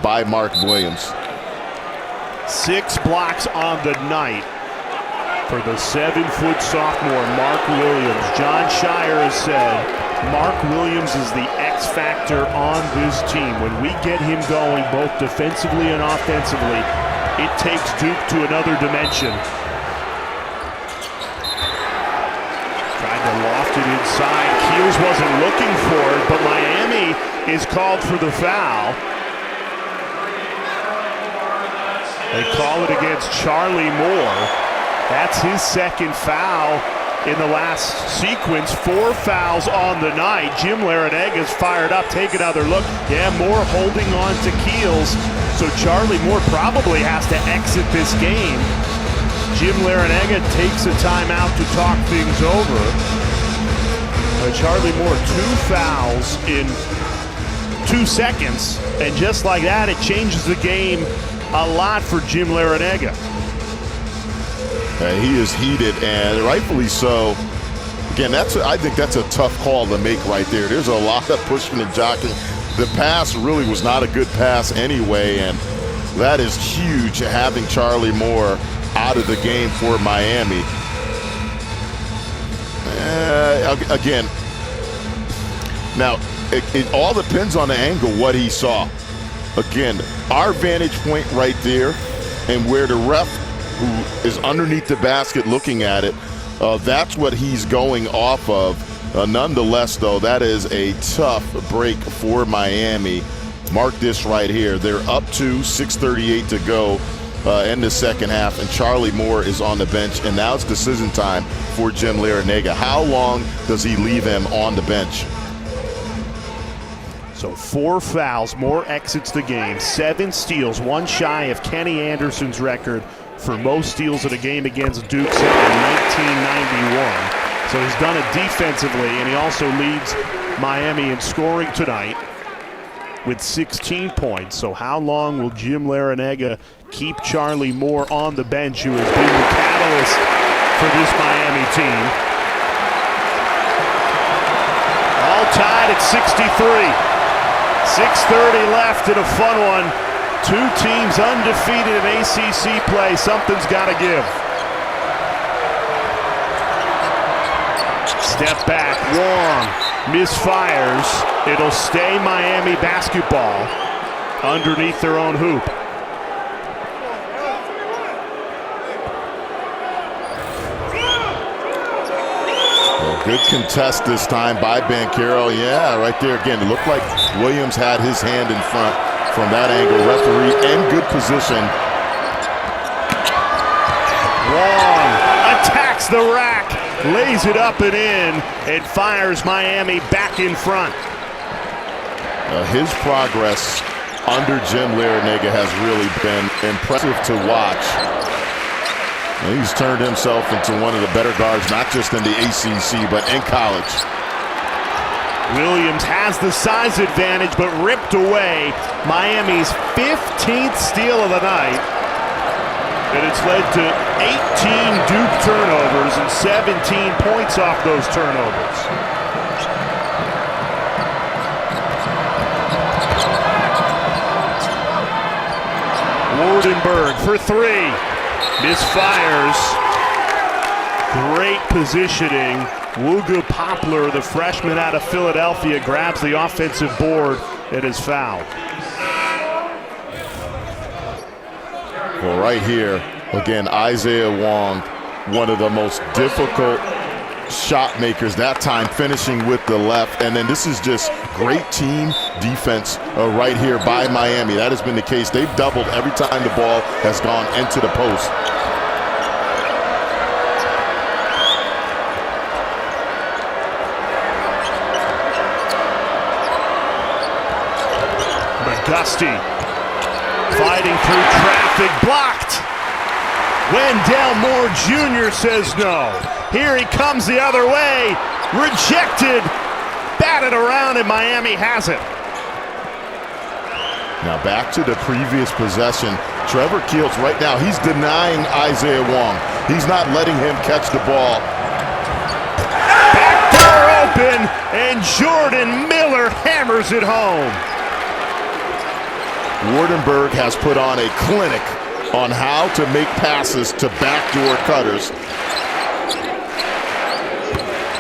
by Mark Williams. 6 blocks on the night for the 7-foot sophomore, Mark Williams. John Shire has said Mark Williams is the X factor on this team. When we get him going, both defensively and offensively, it takes Duke to another dimension. Loft it inside. Keels wasn't looking for it, but Miami is called for the foul. They call it against Charlie Moore. That's his 2nd foul in the last sequence. 4 fouls on the night. Jim Larrañaga's fired up. Take another look. Yeah, Moore holding on to Keels. So Charlie Moore probably has to exit this game. Jim Larrañaga takes a timeout to talk things over. Charlie Moore, 2 fouls in 2 seconds, and just like that, it changes the game a lot for Jim Larrañaga. He is heated, and rightfully so. Again, I think that's a tough call to make right there. There's a lot of pushing and jocking. The pass really was not a good pass anyway, and that is huge, having Charlie Moore out of the game for Miami. Again, now it all depends on the angle, what he saw. Again, our vantage point right there, and where the ref, who is underneath the basket looking at it, that's what he's going off of. Nonetheless, though, that is a tough break for Miami. Mark this right here. They're up to 6:38 to go in the second half, and Charlie Moore is on the bench, and now it's decision time for Jim Larrañaga. How long does he leave him on the bench? So 4 fouls, Moore exits the game. 7 steals, 1 shy of Kenny Anderson's record for most steals in a game against Duke in 1991. So he's done it defensively, and he also leads Miami in scoring tonight with 16 points. So how long will Jim Larrañaga keep Charlie Moore on the bench, who has been the catalyst for this Miami team? tied at 63. 6:30 left in a fun one. Two teams undefeated in ACC play. Something's got to give. Step back, Wong misfires. It'll stay Miami basketball underneath their own hoop. Good contest this time by Banchero. Yeah, right there again. It looked like Williams had his hand in front from that angle. Referee in good position. Wong attacks the rack, lays it up and in, and fires Miami back in front. His progress under Jim Larrañaga has really been impressive to watch. He's turned himself into one of the better guards, not just in the ACC, but in college. Williams has the size advantage, but ripped away Miami's 15th steal of the night. And it's led to 18 Duke turnovers and 17 points off those turnovers. Wardenberg for three. Misfires. Great positioning. Wooga Poplar, the freshman out of Philadelphia, grabs the offensive board and is fouled. Well, right here, again, Isaiah Wong, one of the most difficult shot makers that time, finishing with the left. And then this is just great team defense right here by Miami. That has been the case. They've doubled every time the ball has gone into the post. Gusty fighting through traffic, blocked. Wendell Moore Jr. says no. Here he comes the other way, rejected, batted around, and Miami has it. Now back to the previous possession. Trevor Keels right now, he's denying Isaiah Wong. He's not letting him catch the ball. Back door open, and Jordan Miller hammers it home. Wardenberg has put on a clinic on how to make passes to backdoor cutters.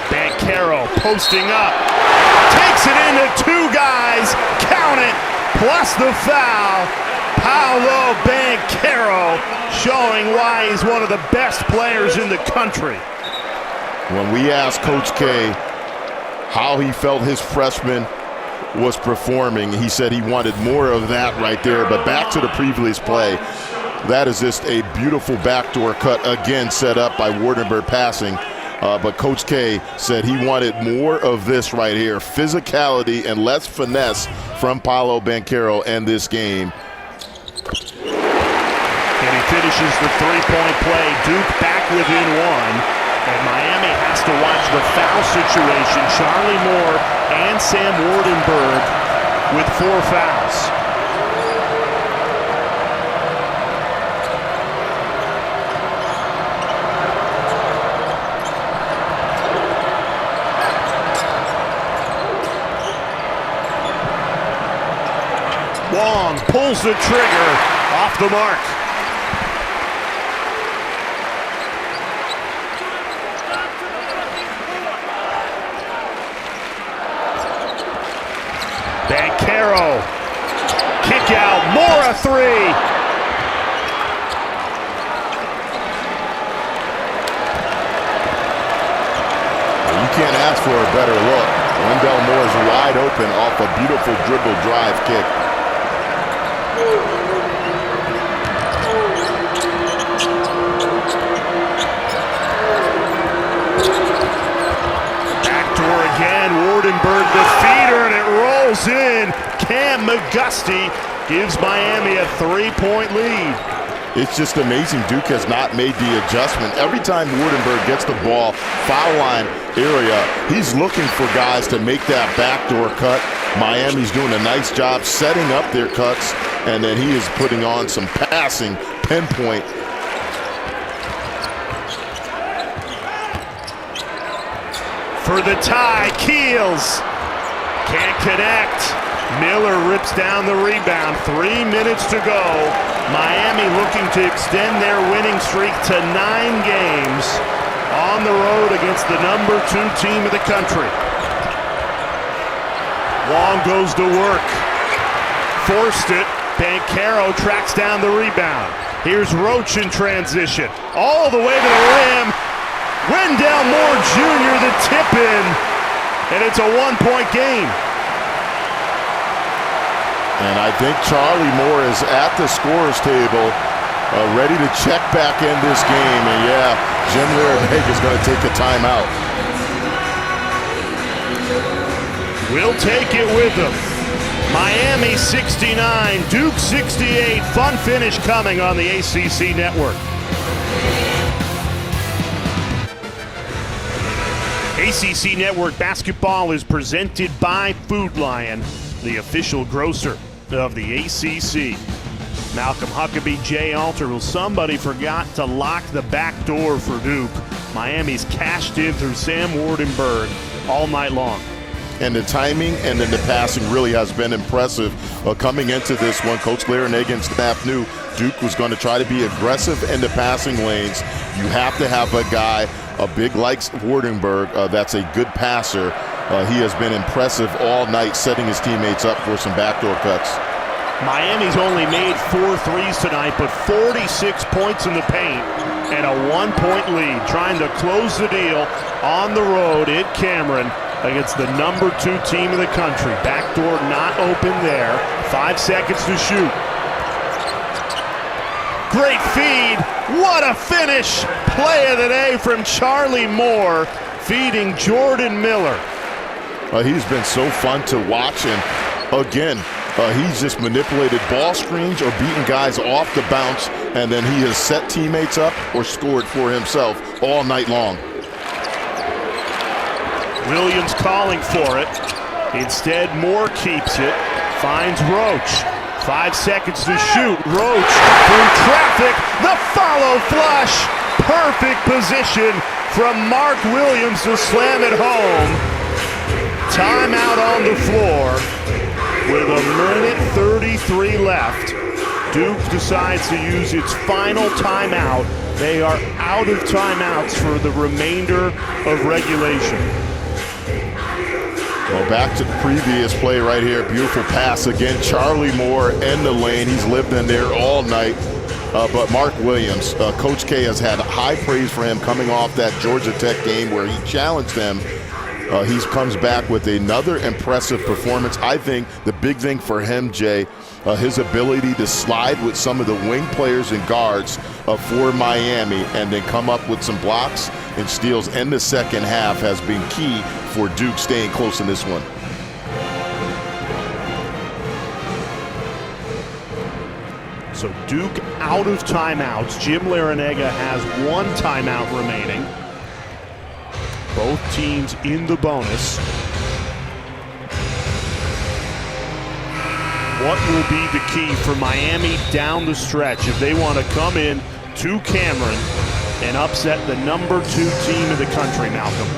Banchero posting up, takes it into two guys, count it, plus the foul. Paolo Banchero showing why he's one of the best players in the country. When we asked Coach K how he felt his freshman was performing, he said he wanted more of that right there. But back to the previous play, that is just a beautiful backdoor cut, again set up by Wardenberg passing. But Coach K said he wanted more of this right here, physicality and less finesse from Paolo Banchero in this game. And he finishes the three-point play. Duke back within one. And Miami has to watch the foul situation. Charlie Moore and Sam Wardenberg with 4 fouls. Wong pulls the trigger off the mark. Banchero, kick out, Moore a three. You can't ask for a better look. Wendell Moore's wide open off a beautiful dribble drive kick. Backdoor again, Wardenberg the feeder, and it rolls in. Cam McGusty gives Miami a 3-point lead. It's just amazing Duke has not made the adjustment. Every time Wardenberg gets the ball, foul line area, he's looking for guys to make that backdoor cut. Miami's doing a nice job setting up their cuts, and then he is putting on some passing pinpoint. For the tie, Keels Can't connect. Miller rips down the rebound. 3 minutes to go. Miami looking to extend their winning streak to 9 games on the road against the number 2 team of the country. Wong goes to work. Forced it. Banchero tracks down the rebound. Here's Roach in transition. All the way to the rim. Wendell Moore Jr. the tip in. And it's a 1-point game. And I think Charlie Moore is at the scorer's table, ready to check back in this game. And yeah, Jim Lereneg is going to take a timeout. We'll take it with them. Miami 69, Duke 68. Fun finish coming on the ACC network. ACC Network basketball is presented by Food Lion, the official grocer of the ACC. Malcolm Huckabee, Jay Alter. Well, somebody forgot to lock the back door for Duke. Miami's cashed in through Sam Wardenberg all night long. And the timing and then the passing really has been impressive. Coming into this one, Coach Lereneg and staff knew Duke was going to try to be aggressive in the passing lanes. You have to have a guy, a big like Wardenberg, that's a good passer. He has been impressive all night, setting his teammates up for some backdoor cuts. Miami's only made 4 threes tonight, but 46 points in the paint and a 1-point lead, trying to close the deal on the road at Cameron against the number 2 team in the country. Backdoor not open there. 5 seconds to shoot. Great feed. What a finish. Play of the day from Charlie Moore, feeding Jordan Miller. He's been so fun to watch, and again, he's just manipulated ball screens or beaten guys off the bounce, and then he has set teammates up or scored for himself all night long. Williams calling for it. Instead, Moore keeps it. Finds Roach. 5 seconds to shoot. Roach through traffic. The follow flush. Perfect position from Mark Williams to slam it home. Timeout on the floor with 1:33 left. Duke decides to use its final timeout. They are out of timeouts for the remainder of regulation. Well, back to the previous play right here. Beautiful pass again. Charlie Moore in the lane. He's lived in there all night. But Mark Williams, Coach K has had high praise for him coming off that Georgia Tech game where he challenged them. He comes back with another impressive performance. I think the big thing for him, Jay, his ability to slide with some of the wing players and guards for Miami and then come up with some blocks and steals in the second half has been key for Duke staying close in this one. So Duke out of timeouts. Jim Larrañaga has 1 timeout remaining. Both teams in the bonus. What will be the key for Miami down the stretch if they want to come in to Cameron and upset the number 2 team in the country, Malcolm?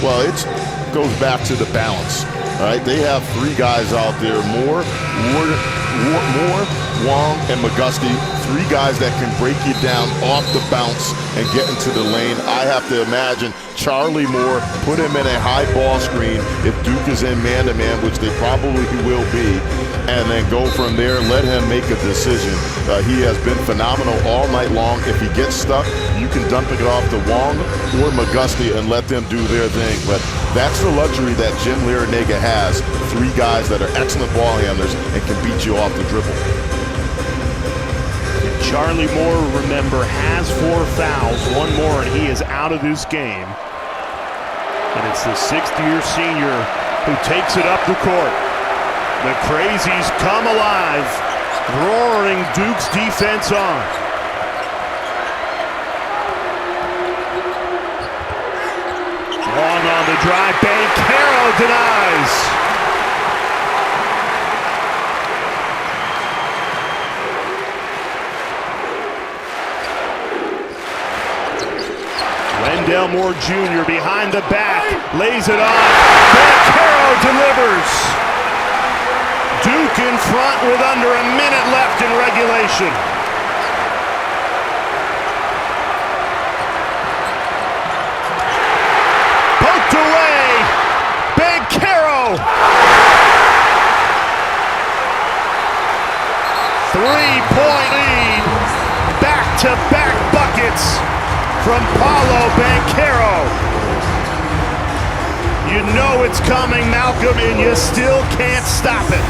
Well, it goes back to the balance. All right, they have 3 guys out there, Moore, Wong, and McGusty. 3 guys that can break you down off the bounce and get into the lane. I have to imagine Charlie Moore, put him in a high ball screen if Duke is in man-to-man, which they probably will be, and then go from there, let him make a decision. He has been phenomenal all night long. If he gets stuck, you can dump it off to Wong or McGusty and let them do their thing. But that's the luxury that Jim Larrañaga has. 3 guys that are excellent ball handlers and can beat you off the dribble. Charlie Moore, remember, has 4 fouls, 1 more, and he is out of this game. And it's the 6th-year senior who takes it up the court. The Crazies come alive, roaring Duke's defense on. Long on the drive, Banchero denies. Wendell Moore Jr. behind the back, lays it off. Banchero delivers. Duke in front with under a minute left in regulation. Poked away. Banchero. 3-point lead. Back-to-back buckets from Paolo Banchero. You know it's coming, Malcolm, and you still can't stop it.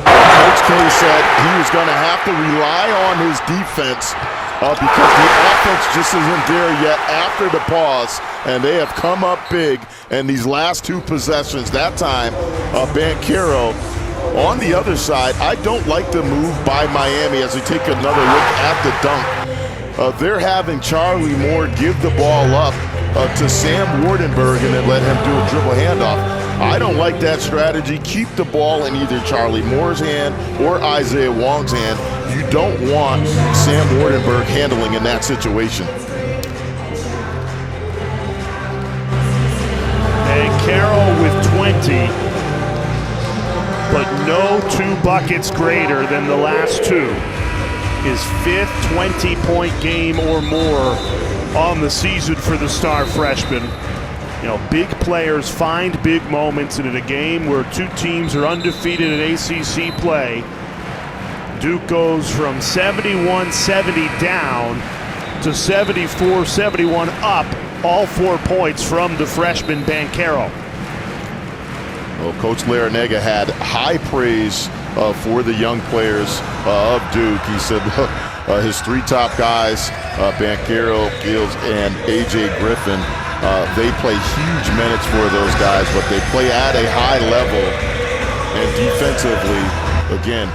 Coach K said he was going to have to rely on his defense because the offense just isn't there yet after the pause, and they have come up big in these last two possessions. That time, Banchero on the other side. I don't like the move by Miami as we take another look at the dunk. They're having Charlie Moore give the ball up to Sam Wardenberg and then let him do a dribble handoff. I don't like that strategy. Keep the ball in either Charlie Moore's hand or Isaiah Wong's hand. You don't want Sam Wardenberg handling in that situation. And Carroll with 20, but no two buckets greater than the last two. His fifth 20-point game or more on the season for the star freshman. You know, big players find big moments, and in a game where two teams are undefeated in ACC play, Duke goes from 71-70 down to 74-71 up, all 4 points from the freshman Banchero. Well, Coach Larrañaga had high praise for the young players of Duke. He said, look, his three top guys, Banchero, Gills, and A.J. Griffin, they play huge minutes for those guys, but they play at a high level. And defensively, again,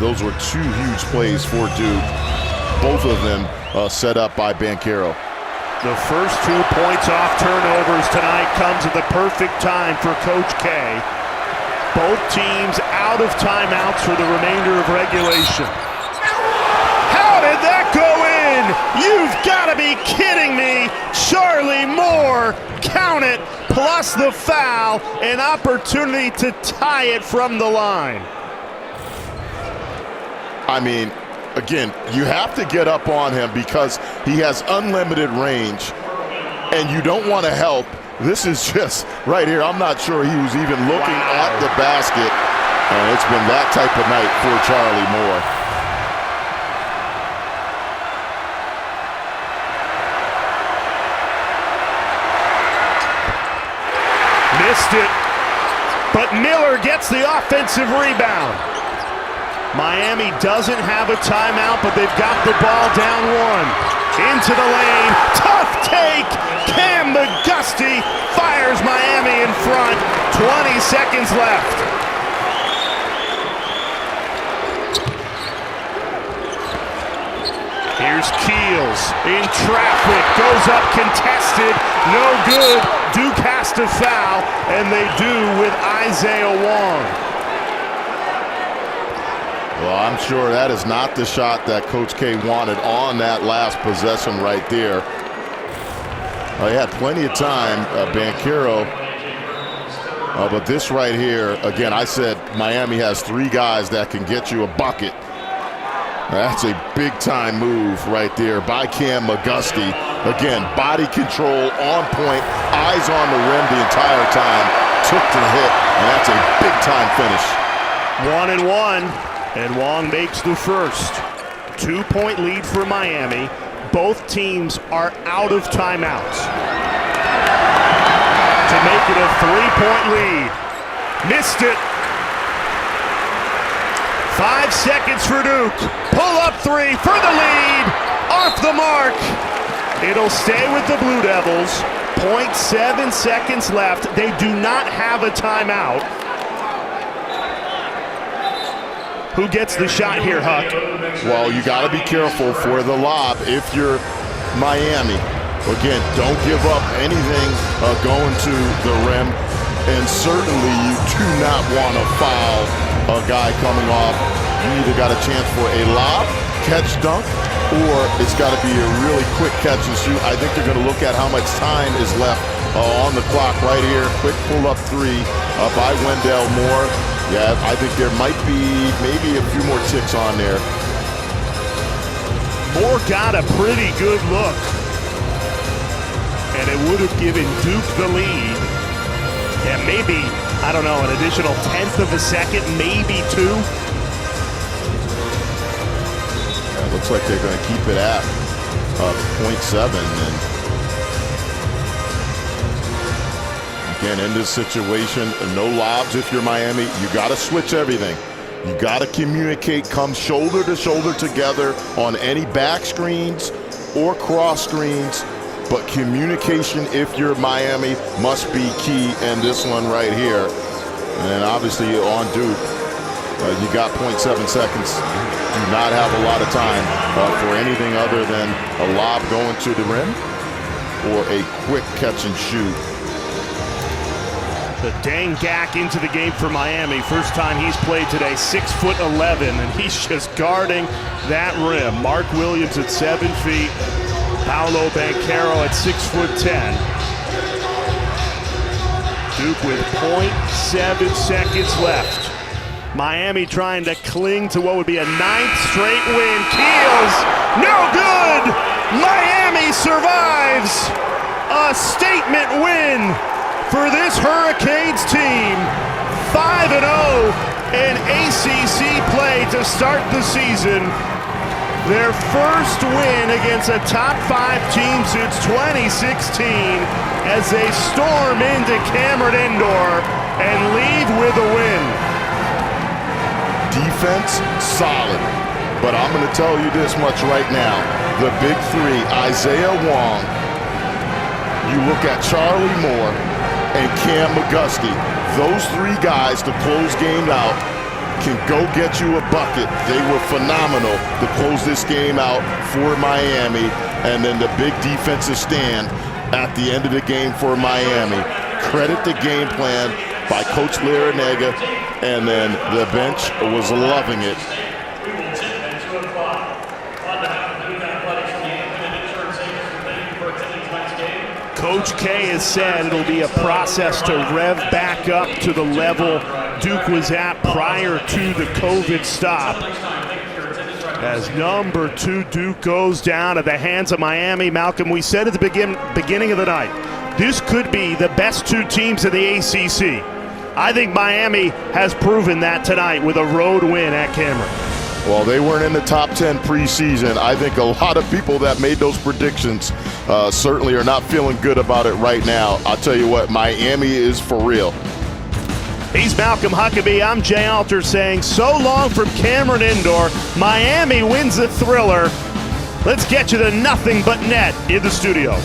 those were two huge plays for Duke, both of them set up by Banchero. The first 2 points off turnovers tonight comes at the perfect time for Coach K. Both teams out of timeouts for the remainder of regulation. How did that go in? You've got to be kidding me. Charlie Moore, count it, plus the foul, an opportunity to tie it from the line. I mean, again, you have to get up on him because he has unlimited range, and you don't want to help. This is just right here. I'm not sure he was even looking at the basket, and it's been that type of night for Charlie Moore. Missed it, but Miller gets the offensive rebound. Miami doesn't have a timeout, but they've got the ball down one. Into the lane, tough take. Cam McGusty fires Miami in front. 20 seconds left. Here's Keels in traffic, goes up contested, no good. Duke has to foul, and they do with Isaiah Wong. Well, I'm sure that is not the shot that Coach K wanted on that last possession right there. He had plenty of time, Banchero. But this right here, again, I said Miami has three guys that can get you a bucket. That's a big-time move right there by Cam McGusty. Again, body control on point, eyes on the rim the entire time, took the hit, and that's a big-time finish. 1-1. And Wong makes the first. 2-point lead for Miami. Both teams are out of timeouts to make it a 3-point lead. Missed it. 5 seconds for Duke. Pull up three for the lead. Off the mark. It'll stay with the Blue Devils. 0.7 seconds left. They do not have a timeout. Who gets the shot here, Huck? Well, you got to be careful for the lob if you're Miami. Again, don't give up anything going to the rim. And certainly you do not want to foul a guy coming off. You either got a chance for a lob, catch, dunk, or it's got to be a really quick catch and shoot. I think they're going to look at how much time is left on the clock right here. Quick pull-up three by Wendell Moore. Yeah, I think there might be maybe a few more ticks on there. Moore got a pretty good look, and it would have given Duke the lead. Yeah, maybe, I don't know, an additional tenth of a second, maybe two. Yeah, it looks like they're going to keep it at 0.7. And again, in this situation, no lobs if you're Miami. You got to switch everything. You got to communicate, come shoulder to shoulder together on any back screens or cross screens. But communication, if you're Miami, must be key in this one right here. And obviously on Duke, you got 0.7 seconds. Do not have a lot of time for anything other than a lob going to the rim or a quick catch and shoot. The Dangak into the game for Miami. First time he's played today, 6'11", and he's just guarding that rim. Mark Williams at 7 feet. Paolo Banchero at 6'10". Duke with 0.7 seconds left. Miami trying to cling to what would be a 9th straight win. Keels, no good! Miami survives! A statement win for this Hurricanes team. 5-0 in ACC play to start the season. Their first win against a top 5 team since 2016 as they storm into Cameron Indoor and leave with a win. Defense, solid. But I'm going to tell you this much right now. The big three, Isaiah Wong, you look at Charlie Moore, and Cam McGusty. Those 3 guys to close game out can go get you a bucket. They were phenomenal to close this game out for Miami. And then the big defensive stand at the end of the game for Miami. Credit the game plan by Coach Larinaga, and then the bench was loving it. Coach K has said it'll be a process to rev back up to the level Duke was at prior to the COVID stop. As number 2 Duke goes down at the hands of Miami. Malcolm, we said at the beginning of the night, this could be the best 2 teams in the ACC. I think Miami has proven that tonight with a road win at Cameron. Well, they weren't in the top 10 preseason. I think a lot of people that made those predictions certainly are not feeling good about it right now. I'll tell you what, Miami is for real. He's Malcolm Huckabee. I'm Jay Alter saying so long from Cameron Indoor. Miami wins the thriller. Let's get you the nothing but net in the studio.